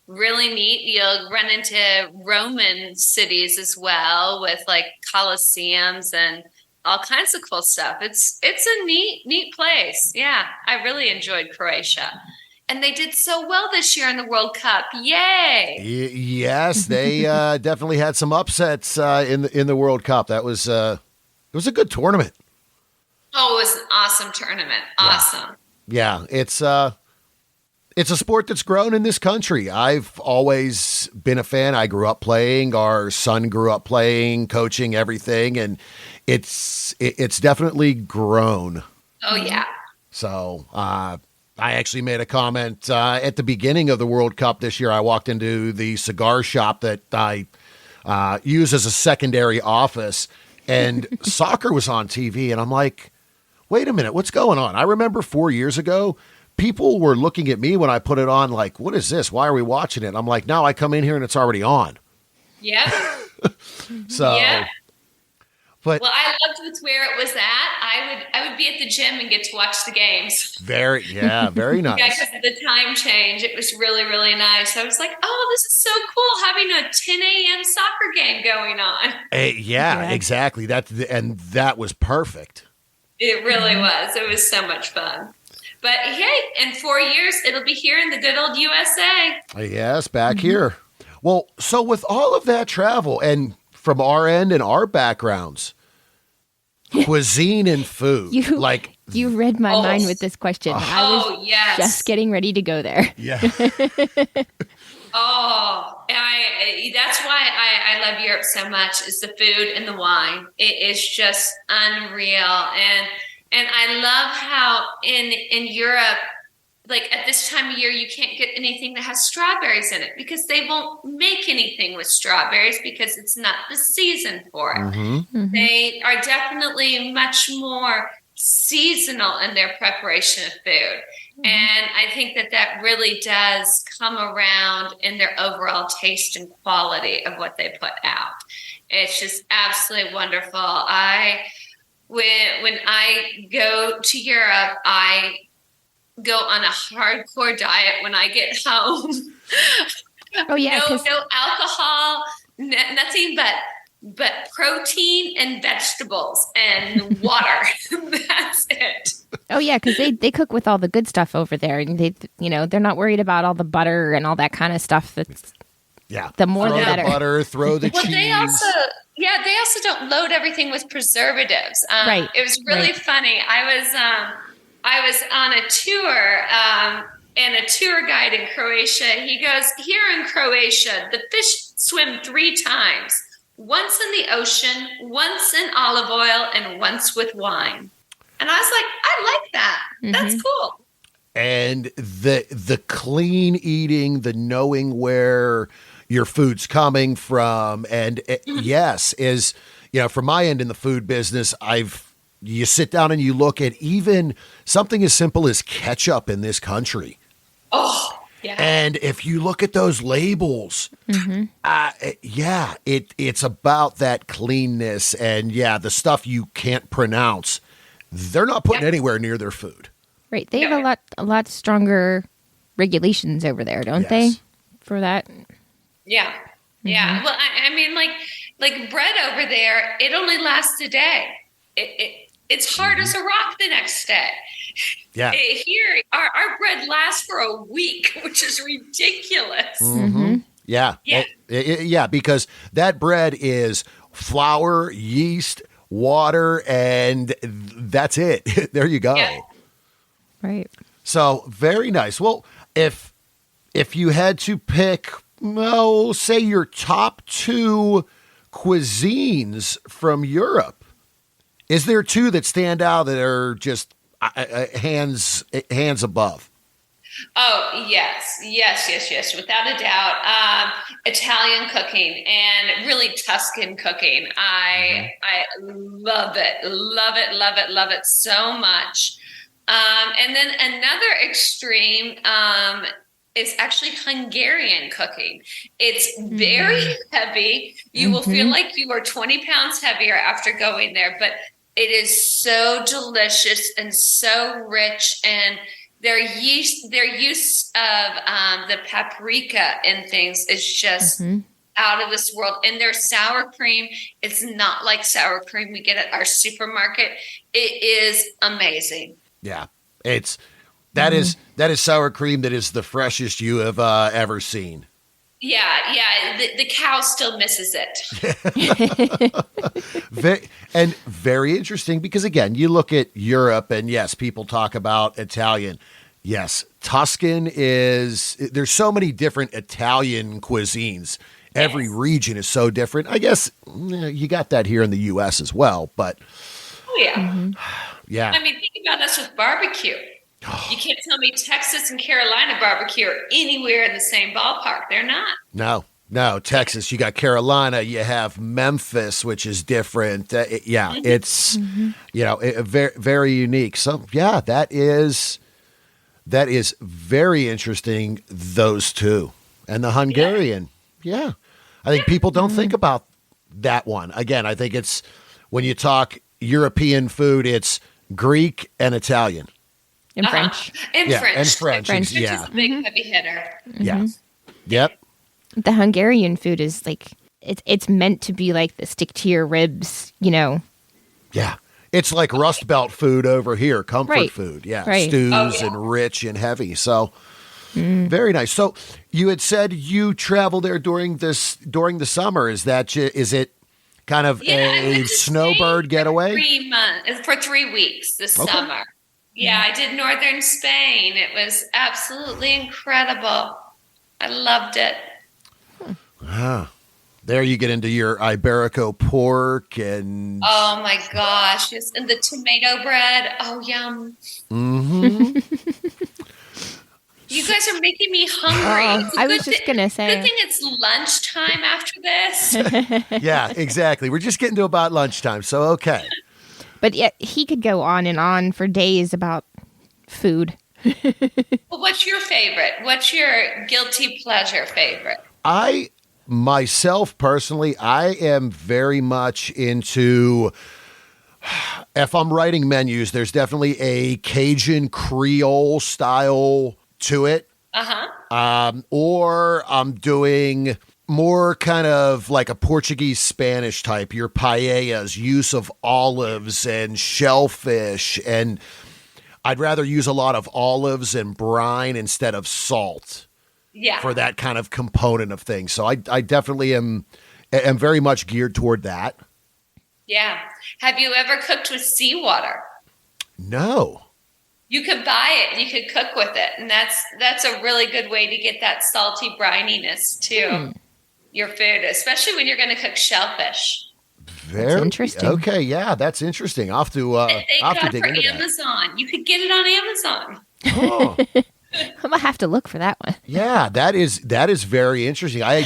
[SPEAKER 3] Really neat. You'll run into Roman cities as well with like Colosseums and all kinds of cool stuff. It's a neat place. Yeah, I really enjoyed Croatia. And they did so well this year in the World Cup. Yay!
[SPEAKER 2] Yes, they definitely had some upsets in the World Cup. That was it was a good tournament.
[SPEAKER 3] Oh, it was an awesome tournament. Awesome.
[SPEAKER 2] Yeah, it's a sport that's grown in this country. I've always been a fan. I grew up playing. Our son grew up playing, coaching, everything, and it's definitely grown.
[SPEAKER 3] Oh yeah.
[SPEAKER 2] So I actually made a comment at the beginning of the World Cup this year. I walked into the cigar shop that I use as a secondary office, and soccer was on TV, and I'm like, wait a minute, what's going on? I remember 4 years ago, people were looking at me when I put it on like, what is this? Why are we watching it? I'm like, now I come in here and it's already on.
[SPEAKER 3] Yeah.
[SPEAKER 2] So,
[SPEAKER 3] yeah.
[SPEAKER 2] But
[SPEAKER 3] well, I loved with where it was at. I would be at the gym and get to watch the games.
[SPEAKER 2] very nice.
[SPEAKER 3] Yeah, because of the time change, it was really, really nice. I was like, oh, this is so cool having a 10 a.m. soccer game going on.
[SPEAKER 2] Yeah, exactly. That was perfect.
[SPEAKER 3] It really was. It was so much fun. But hey, in 4 years, it'll be here in the good old USA.
[SPEAKER 2] Yes, back here. Well, so with all of that travel and from our end and our backgrounds, cuisine and food,
[SPEAKER 1] you read my mind with this question. I was just getting ready to go there.
[SPEAKER 2] Yeah.
[SPEAKER 3] That's why I love Europe so much, is the food and the wine. It is just unreal. And I love how in Europe, like at this time of year, you can't get anything that has strawberries in it because they won't make anything with strawberries because it's not the season for it. Mm-hmm. They are definitely much more seasonal in their preparation of food. Mm-hmm. And I think that really does come around in their overall taste and quality of what they put out. It's just absolutely wonderful. When I go to Europe, I go on a hardcore diet when I get home.
[SPEAKER 1] Oh yeah,
[SPEAKER 3] no alcohol, nothing but protein and vegetables and water. That's it.
[SPEAKER 1] Oh yeah, because they cook with all the good stuff over there, and they're not worried about all the butter and all that kind of stuff. That's the more the better.
[SPEAKER 2] Butter, throw the cheese.
[SPEAKER 3] They also don't load everything with preservatives.
[SPEAKER 1] Right.
[SPEAKER 3] It was really funny. I was on a tour, and a tour guide in Croatia, he goes, here in Croatia, the fish swim 3 times. Once in the ocean, once in olive oil, and once with wine. And I was like, I like that. Mm-hmm. That's cool.
[SPEAKER 2] And the clean eating, the knowing where your food's coming from, and yes, is, from my end in the food business, you sit down and you look at even something as simple as ketchup in this country.
[SPEAKER 3] Oh, yeah.
[SPEAKER 2] And if you look at those labels, it's about that cleanness and the stuff you can't pronounce. They're not putting anywhere near their food.
[SPEAKER 1] Right. They have a lot stronger regulations over there, don't they? For that.
[SPEAKER 3] Yeah. Mm-hmm. Yeah. Well, I mean, like bread over there, it only lasts a day. It's hard as a rock the next day.
[SPEAKER 2] Yeah.
[SPEAKER 3] Here, our bread lasts for a week, which is ridiculous.
[SPEAKER 2] Mm-hmm. Yeah. Yeah. Because that bread is flour, yeast, water, and that's it. There you go. Yeah.
[SPEAKER 1] Right.
[SPEAKER 2] So very nice. Well, if you had to pick, say your top 2 cuisines from Europe, is there 2 that stand out that are just hands above?
[SPEAKER 3] Oh, yes, without a doubt. Italian cooking and really Tuscan cooking. I love it so much. And then another extreme is actually Hungarian cooking. It's very heavy. You will feel like you are 20 pounds heavier after going there, but it is so delicious and so rich, and their use of the paprika and things is just out of this world. And their sour cream, it's not like sour cream we get at our supermarket. It is amazing.
[SPEAKER 2] Yeah, that is sour cream that is the freshest you have ever seen.
[SPEAKER 3] Yeah. The cow still misses it.
[SPEAKER 2] Very interesting because, again, you look at Europe and, yes, people talk about Italian. Yes, Tuscan there's so many different Italian cuisines. Every region is so different. I guess you got that here in the U.S. as well, but.
[SPEAKER 3] Oh, yeah.
[SPEAKER 2] Yeah.
[SPEAKER 3] I mean, think about us with barbecue. You can't tell me Texas and Carolina barbecue are anywhere in the same ballpark. They're not.
[SPEAKER 2] No. Texas, you got Carolina, you have Memphis, which is different. It's, very, very unique. So, that is very interesting, those 2. And the Hungarian, I think people don't think about that one. Again, I think it's when you talk European food, it's Greek and Italian.
[SPEAKER 1] And French.
[SPEAKER 3] And French.
[SPEAKER 2] And French.
[SPEAKER 3] Which is a big heavy hitter.
[SPEAKER 2] Yeah. Yep.
[SPEAKER 1] The Hungarian food is like, it's meant to be like the stick to your ribs, you know.
[SPEAKER 2] Yeah. It's like Rust Belt food over here, comfort food. Yeah.
[SPEAKER 1] Right.
[SPEAKER 2] Stews and rich and heavy. So very nice. So you had said you travel there during the summer. Is it kind of a snowbird getaway?
[SPEAKER 3] For 3 weeks this summer. Yeah, I did northern Spain. It was absolutely incredible. I loved it.
[SPEAKER 2] Wow. There you get into your Iberico pork and...
[SPEAKER 3] Oh, my gosh. Yes, and the tomato bread. Oh, yum.
[SPEAKER 2] Mm-hmm.
[SPEAKER 3] You guys are making me hungry.
[SPEAKER 1] I was just going to say.
[SPEAKER 3] Good thing it's lunchtime after this.
[SPEAKER 2] Yeah, exactly. We're just getting to about lunchtime, so okay.
[SPEAKER 1] But yeah, he could go on and on for days about food.
[SPEAKER 3] Well, what's your favorite? What's your guilty pleasure favorite?
[SPEAKER 2] Myself, personally, I am very much into, if I'm writing menus, there's definitely a Cajun Creole style to it. Or I'm doing more kind of like a Portuguese Spanish type, your paellas, use of olives and shellfish. And I'd rather use a lot of olives and brine instead of salt. Yeah. For that kind of component of things. So I definitely am very much geared toward that.
[SPEAKER 3] Yeah. Have you ever cooked with seawater?
[SPEAKER 2] No.
[SPEAKER 3] You could buy it and you could cook with it. And that's a really good way to get that salty brininess to your food, especially when you're going to cook shellfish.
[SPEAKER 2] Very interesting. Okay, yeah, that's interesting. I'll have to dig into
[SPEAKER 3] Amazon. That. You could get it on Amazon.
[SPEAKER 2] Oh.
[SPEAKER 1] I'm gonna have to look for that one.
[SPEAKER 2] Yeah, that is very interesting. I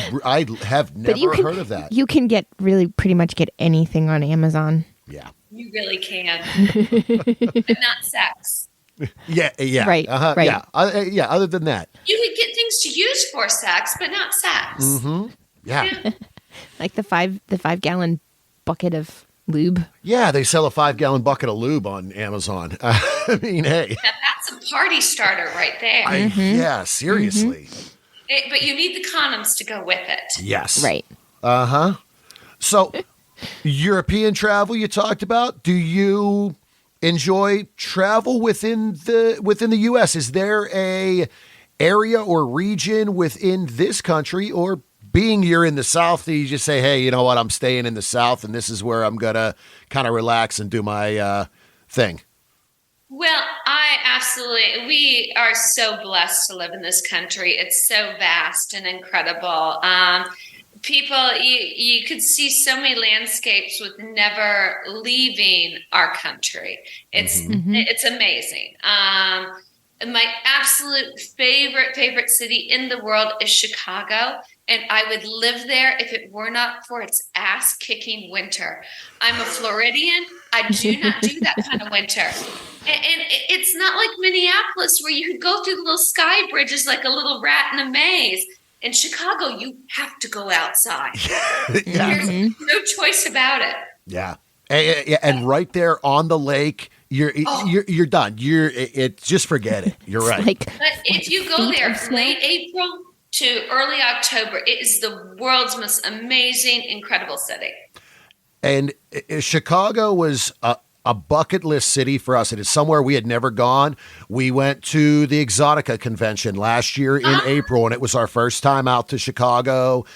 [SPEAKER 2] have never heard of that.
[SPEAKER 1] You can pretty much get anything on Amazon.
[SPEAKER 2] Yeah,
[SPEAKER 3] you really can, but not sex.
[SPEAKER 2] Yeah,
[SPEAKER 1] right, right.
[SPEAKER 2] Yeah, other than that,
[SPEAKER 3] you could get things to use for sex, but not sex.
[SPEAKER 2] Mm-hmm. Yeah,
[SPEAKER 1] like the 5-gallon bucket of lube.
[SPEAKER 2] Yeah, they sell a 5-gallon bucket of lube on Amazon. I mean, hey.
[SPEAKER 3] Now that's a party starter right there.
[SPEAKER 2] Yeah, seriously.
[SPEAKER 3] But you need the condoms to go with it.
[SPEAKER 2] Yes.
[SPEAKER 1] Right.
[SPEAKER 2] Uh-huh. So, European travel you talked about. Do you enjoy travel within the U.S.? Is there a area or region within this country, or being you're in the South, you just say, hey, you know what, I'm staying in the South and this is where I'm going to kind of relax and do my thing?
[SPEAKER 3] Well, we are so blessed to live in this country. It's so vast and incredible. People, you could see so many landscapes with never leaving our country. It's amazing. My absolute favorite city in the world is Chicago. And I would live there if it were not for its ass-kicking winter. I'm a Floridian. I do not do that kind of winter. And it's not like Minneapolis where you could go through the little sky bridges like a little rat in a maze. In Chicago, you have to go outside. There's no choice about it.
[SPEAKER 2] Yeah. And right there on the lake, you're done. Just forget it. You're right.
[SPEAKER 3] But if you go there late April to early October, it is the world's most amazing, incredible city.
[SPEAKER 2] And Chicago was a bucket list city for us. It is somewhere we had never gone. We went to the Exotica convention last year in April, and it was our first time out to Chicago.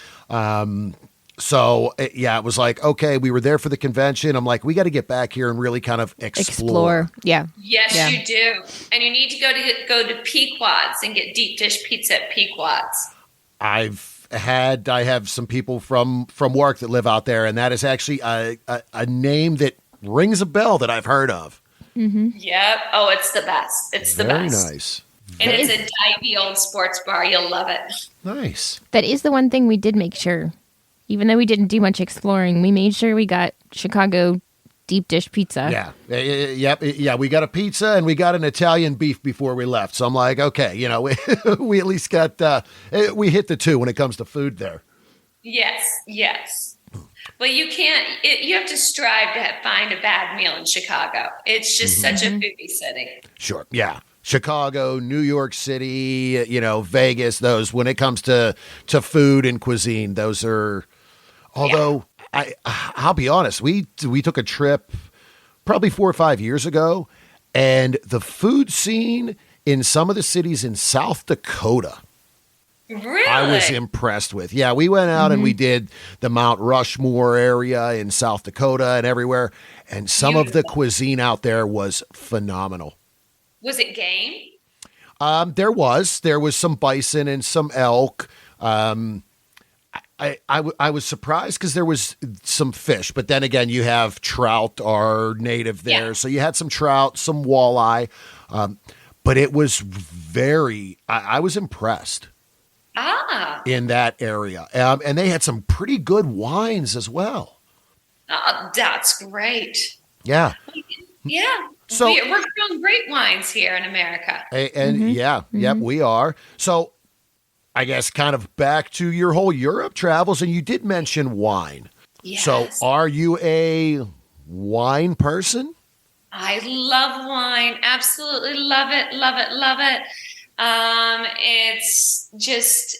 [SPEAKER 2] So, it was like, okay, we were there for the convention. I'm like, we got to get back here and really kind of explore.
[SPEAKER 1] Yeah.
[SPEAKER 3] Yes, you do. And you need to go to Pequod's and get deep dish pizza at Pequod's.
[SPEAKER 2] I have some people from work that live out there, and that is actually a name that rings a bell that I've heard of.
[SPEAKER 1] Mm-hmm.
[SPEAKER 3] Yep. Oh, it's the best. It's the
[SPEAKER 2] Very
[SPEAKER 3] best.
[SPEAKER 2] Nice.
[SPEAKER 3] And it's a divey old sports bar. You'll love it.
[SPEAKER 2] Nice.
[SPEAKER 1] That is the one thing we did make sure. Even though we didn't do much exploring, we made sure we got Chicago deep dish pizza.
[SPEAKER 2] Yeah. Yeah. We got a pizza and we got an Italian beef before we left. So I'm like, okay, we at least got, we hit the two when it comes to food there.
[SPEAKER 3] Yes. Well, you can't, you have to strive to find a bad meal in Chicago. It's just such a foodie city.
[SPEAKER 2] Sure. Yeah. Chicago, New York City, Vegas, those, when it comes to food and cuisine, those are, although I'll be honest, we took a trip probably 4 or 5 years ago, and the food scene in some of the cities in South Dakota,
[SPEAKER 3] Really?
[SPEAKER 2] I was impressed with. Yeah, we went out and we did the Mount Rushmore area in South Dakota and everywhere, and some of the cuisine out there was phenomenal.
[SPEAKER 3] Was it game?
[SPEAKER 2] There was some bison and some elk. I was surprised because there was some fish, but then again, you have trout are native there. Yeah. So you had some trout, some walleye, but it was I was impressed in that area. And they had some pretty good wines as well.
[SPEAKER 3] Oh, that's great.
[SPEAKER 2] Yeah.
[SPEAKER 3] Yeah. So we're growing great wines here in America.
[SPEAKER 2] And yep, we are. So I guess kind of back to your whole Europe travels, and you did mention wine.
[SPEAKER 3] Yes.
[SPEAKER 2] So are you a wine person?
[SPEAKER 3] I love wine. Absolutely love it, love it, love it. It's just,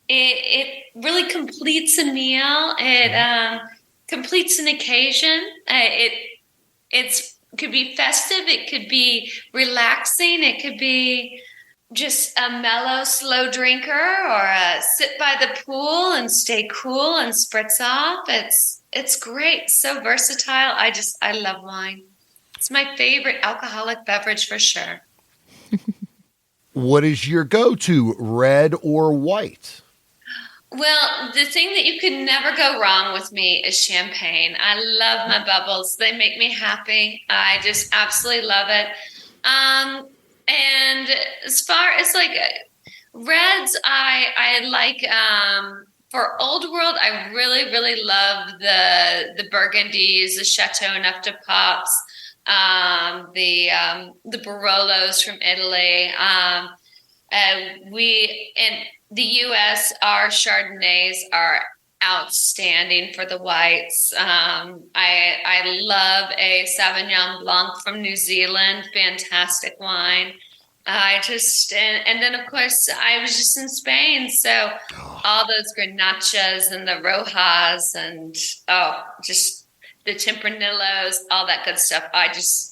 [SPEAKER 3] it really completes a meal. It completes an occasion. It could be festive. It could be relaxing. It could be just a mellow, slow drinker, or a sit by the pool and stay cool and spritz off. It's great. So versatile. I love wine. It's my favorite alcoholic beverage for sure.
[SPEAKER 2] What is your go-to, red or white?
[SPEAKER 3] Well, the thing that you could never go wrong with me is champagne. I love my bubbles. They make me happy. I just absolutely love it. And as far as like reds, I like, for Old World, I really, really love the Burgundies, the Chateau Neuf de Pape, the Barolos from Italy. We in the U.S., our Chardonnays are outstanding for the whites. I love a Sauvignon Blanc from New Zealand, fantastic wine. And then of course I was just in Spain, so all those Granachas and the Rojas and just the Tempranillos, all that good stuff.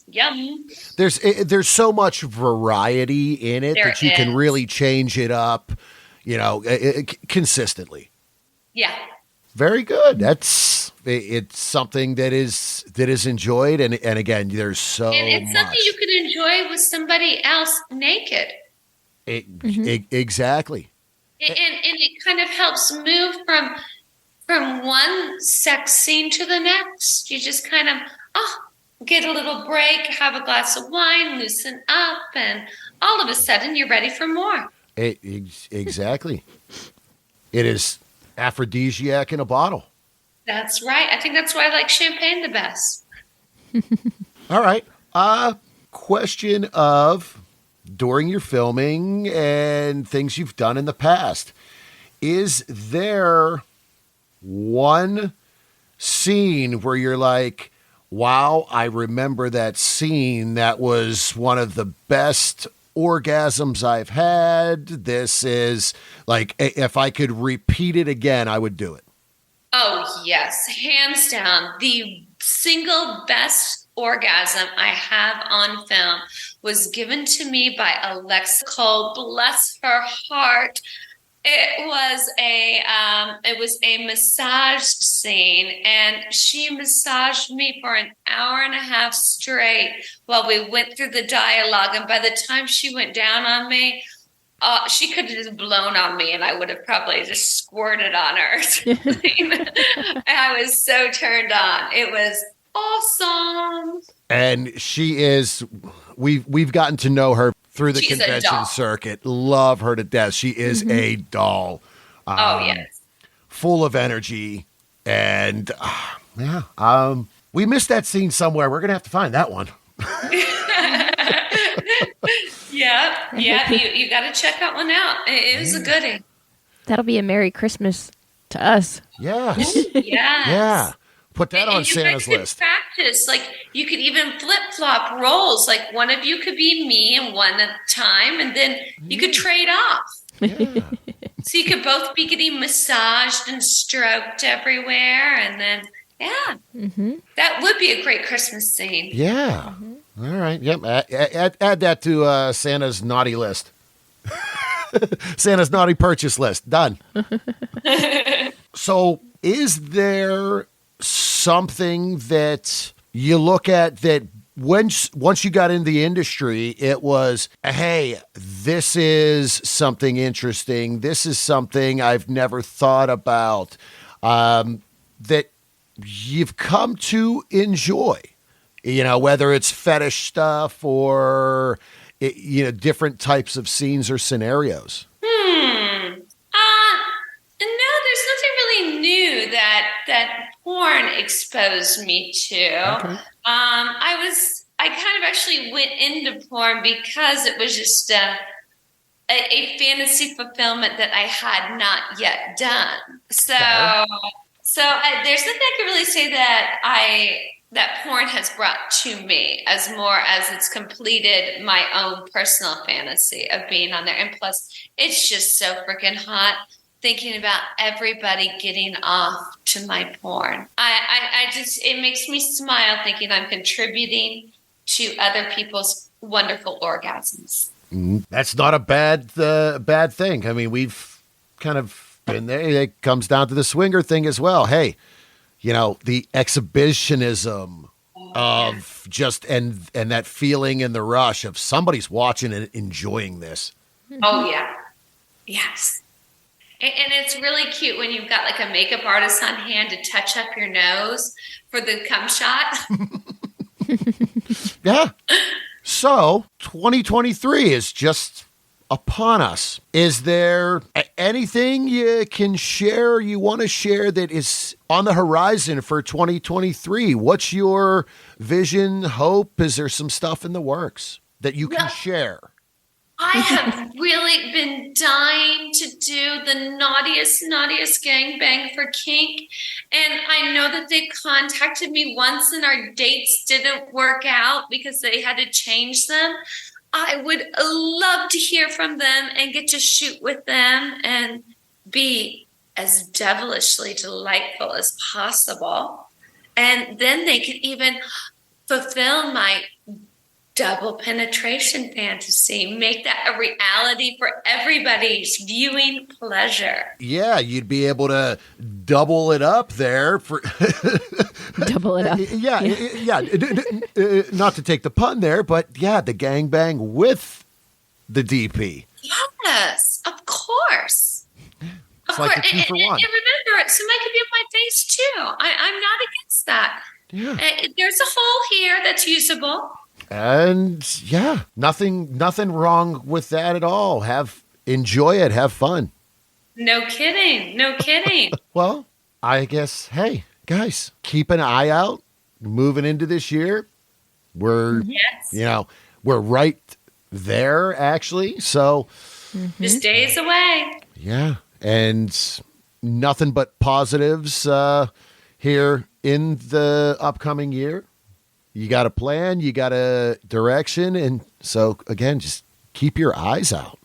[SPEAKER 3] Yum.
[SPEAKER 2] There's so much variety in it that you can really change it up, consistently.
[SPEAKER 3] Yeah.
[SPEAKER 2] Very good. It's something that is enjoyed, and again, there's so much. And it's
[SPEAKER 3] something you could enjoy with somebody else naked.
[SPEAKER 2] Exactly.
[SPEAKER 3] And it kind of helps move from one sex scene to the next. You just kind of get a little break, have a glass of wine, loosen up, and all of a sudden you're ready for more.
[SPEAKER 2] Exactly. It is aphrodisiac in a bottle.
[SPEAKER 3] That's right. I think that's why I like champagne the best.
[SPEAKER 2] All right. Question of during your filming and things you've done in the past, is there one scene where you're like, wow, I remember that scene. That was one of the best orgasms I've had. This is like, if I could repeat it again, I would do it.
[SPEAKER 3] Oh, yes. Hands down. The single best orgasm I have on film was given to me by Alexa Cole. Bless her heart. It was a massage scene, and she massaged me for an hour and a half straight while we went through the dialogue. And by the time she went down on me, she could have just blown on me, and I would have probably just squirted on her. I was so turned on. It was awesome.
[SPEAKER 2] And she is. We've gotten to know her through the convention circuit. Love her to death. She is a doll.
[SPEAKER 3] Yes.
[SPEAKER 2] Full of energy. And we missed that scene somewhere. We're going to have to find that one. Yeah. You got to check that one out. It was a goodie.
[SPEAKER 1] That'll be a Merry Christmas to us.
[SPEAKER 2] Yes.
[SPEAKER 3] Yes.
[SPEAKER 2] Yeah. Put that on
[SPEAKER 3] you
[SPEAKER 2] Santa's
[SPEAKER 3] guys could
[SPEAKER 2] list.
[SPEAKER 3] practice. Like, you could even flip-flop roles. Like, one of you could be me and one at a time, and then you could trade off.
[SPEAKER 2] Yeah.
[SPEAKER 3] So you could both be getting massaged and stroked everywhere, and then, that would be a great Christmas scene.
[SPEAKER 2] Yeah. All right. Yep. Add that to Santa's naughty list. Santa's naughty purchase list. Done. So is there something that you look at that once you got in the industry, it was, hey, this is something interesting. This is something I've never thought about, that you've come to enjoy, whether it's fetish stuff or, different types of scenes or scenarios?
[SPEAKER 3] No, there's nothing really new that porn exposed me to.
[SPEAKER 2] Okay.
[SPEAKER 3] I kind of actually went into porn because it was just a fantasy fulfillment that I had not yet done. So, there's nothing I can really say that porn has brought to me as more as it's completed my own personal fantasy of being on there. And plus, it's just so freaking hot thinking about everybody getting off to my porn. I just, it makes me smile thinking I'm contributing to other people's wonderful orgasms.
[SPEAKER 2] That's not a bad thing. I mean, we've kind of been there. It comes down to the swinger thing as well. Hey, the exhibitionism of just and that feeling and the rush of somebody's watching and enjoying this.
[SPEAKER 3] Oh yeah, yes. And it's really cute when you've got like a makeup artist on hand to touch up your nose for the cum shot.
[SPEAKER 2] Yeah. So 2023 is just upon us. Is there anything you can share, you want to share that is on the horizon for 2023? What's your vision, hope? Is there some stuff in the works that you can share?
[SPEAKER 3] I have really been dying to do the naughtiest gangbang for kink. And I know that they've contacted me once and our dates didn't work out because they had to change them. I would love to hear from them and get to shoot with them and be as devilishly delightful as possible. And then they could even fulfill my double penetration fantasy, make that a reality for everybody's viewing pleasure.
[SPEAKER 2] Yeah, you'd be able to double it up there for
[SPEAKER 1] double it up.
[SPEAKER 2] Yeah. Not to take the pun there, but yeah, the gangbang with the DP.
[SPEAKER 3] Yes, of course.
[SPEAKER 2] It's like a 2 for 1.
[SPEAKER 3] And remember, somebody could be on my face too. I'm not against that.
[SPEAKER 2] Yeah.
[SPEAKER 3] There's a hole here that's usable.
[SPEAKER 2] And yeah, nothing wrong with that at all. Enjoy it, have fun.
[SPEAKER 3] No kidding.
[SPEAKER 2] Well, I guess, hey, guys, keep an eye out moving into this year. We're we're right there actually. So
[SPEAKER 3] just days away.
[SPEAKER 2] Yeah. And nothing but positives here in the upcoming year. You got a plan, you got a direction. And so, again, just keep your eyes out.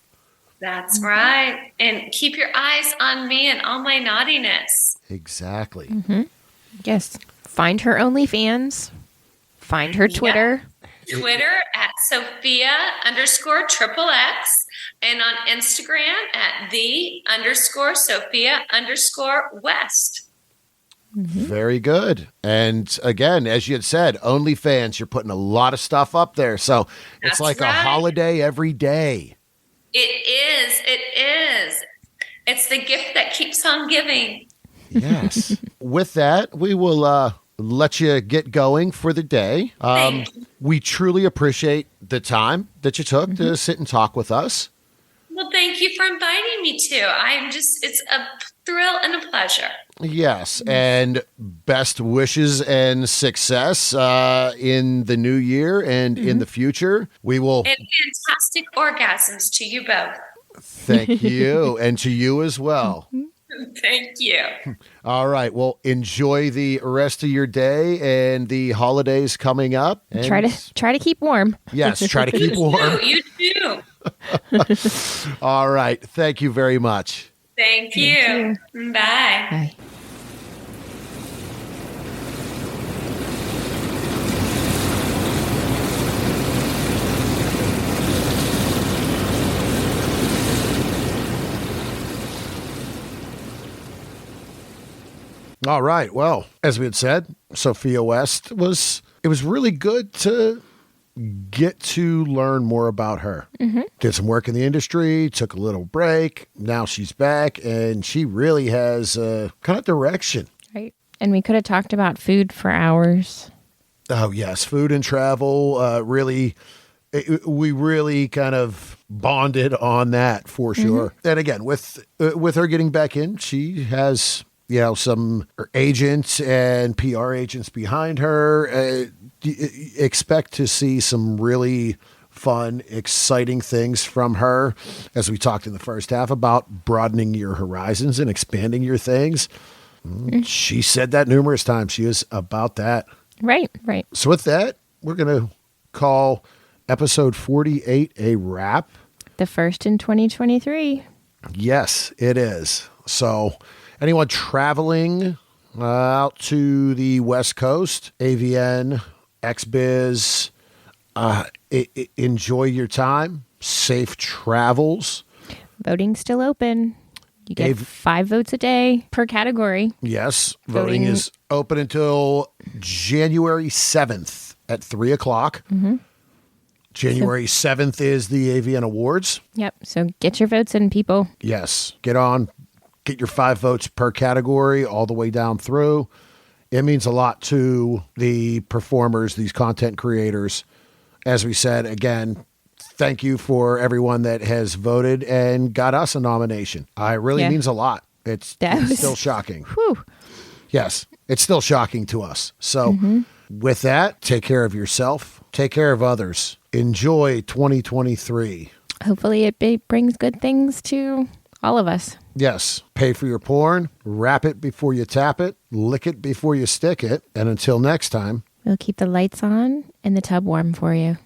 [SPEAKER 3] That's right. And keep your eyes on me and all my naughtiness.
[SPEAKER 2] Exactly.
[SPEAKER 1] Mm-hmm. Yes. Find her OnlyFans. Find her Twitter.
[SPEAKER 3] Yeah. Twitter at Sophia_XXX and on Instagram at _Sophia_West.
[SPEAKER 2] Mm-hmm. Very good. And again, as you had said, OnlyFans, you're putting a lot of stuff up there. So it's like a holiday every day.
[SPEAKER 3] It is. It's the gift that keeps on giving.
[SPEAKER 2] Yes. With that, we will let you get going for the day. We truly appreciate the time that you took to sit and talk with us.
[SPEAKER 3] Well, thank you for inviting me to. It's a thrill and a pleasure.
[SPEAKER 2] Yes, and best wishes and success in the new year and in the future. We will.
[SPEAKER 3] And fantastic orgasms to you both.
[SPEAKER 2] Thank you, and to you as well.
[SPEAKER 3] Thank you.
[SPEAKER 2] All right. Well, enjoy the rest of your day and the holidays coming up. And
[SPEAKER 1] Try to keep warm.
[SPEAKER 2] yes, try to keep warm.
[SPEAKER 3] You too.
[SPEAKER 2] All right. Thank you very much.
[SPEAKER 3] Thank you. Bye.
[SPEAKER 1] Bye.
[SPEAKER 2] All right. Well, as we had said, Sophia West it was really good to get to learn more about her. Mm-hmm. Did some work in the industry, took a little break. Now she's back and she really has kind of direction.
[SPEAKER 1] Right. And we could have talked about food for hours.
[SPEAKER 2] Oh, yes. Food and travel we really kind of bonded on that for sure. Mm-hmm. And again, with her getting back in, she has, some agents and PR agents behind her. Expect to see some really fun, exciting things from her, as we talked in the first half about broadening your horizons and expanding your things. Mm-hmm. She said that numerous times. She is about that.
[SPEAKER 1] Right.
[SPEAKER 2] So with that, we're going to call episode 48 a wrap.
[SPEAKER 1] The first in 2023.
[SPEAKER 2] Yes, it is. So anyone traveling out to the West Coast, AVN, XBiz, enjoy your time. Safe travels.
[SPEAKER 1] Voting's still open. You get 5 votes a day per category.
[SPEAKER 2] Yes. Voting is open until January 7th at 3 o'clock. Mm-hmm. January 7th is the AVN Awards.
[SPEAKER 1] Yep. So get your votes in, people.
[SPEAKER 2] Yes. Get your 5 votes per category all the way down through. It means a lot to the performers, these content creators. As we said, again, thank you for everyone that has voted and got us a nomination. It really means a lot. It's still shocking.
[SPEAKER 1] Whew.
[SPEAKER 2] Yes, it's still shocking to us. So with that, take care of yourself. Take care of others. Enjoy 2023.
[SPEAKER 1] Hopefully it brings good things to all of us.
[SPEAKER 2] Yes. Pay for your porn. Wrap it before you tap it. Lick it before you stick it. And until next time,
[SPEAKER 1] we'll keep the lights on and the tub warm for you.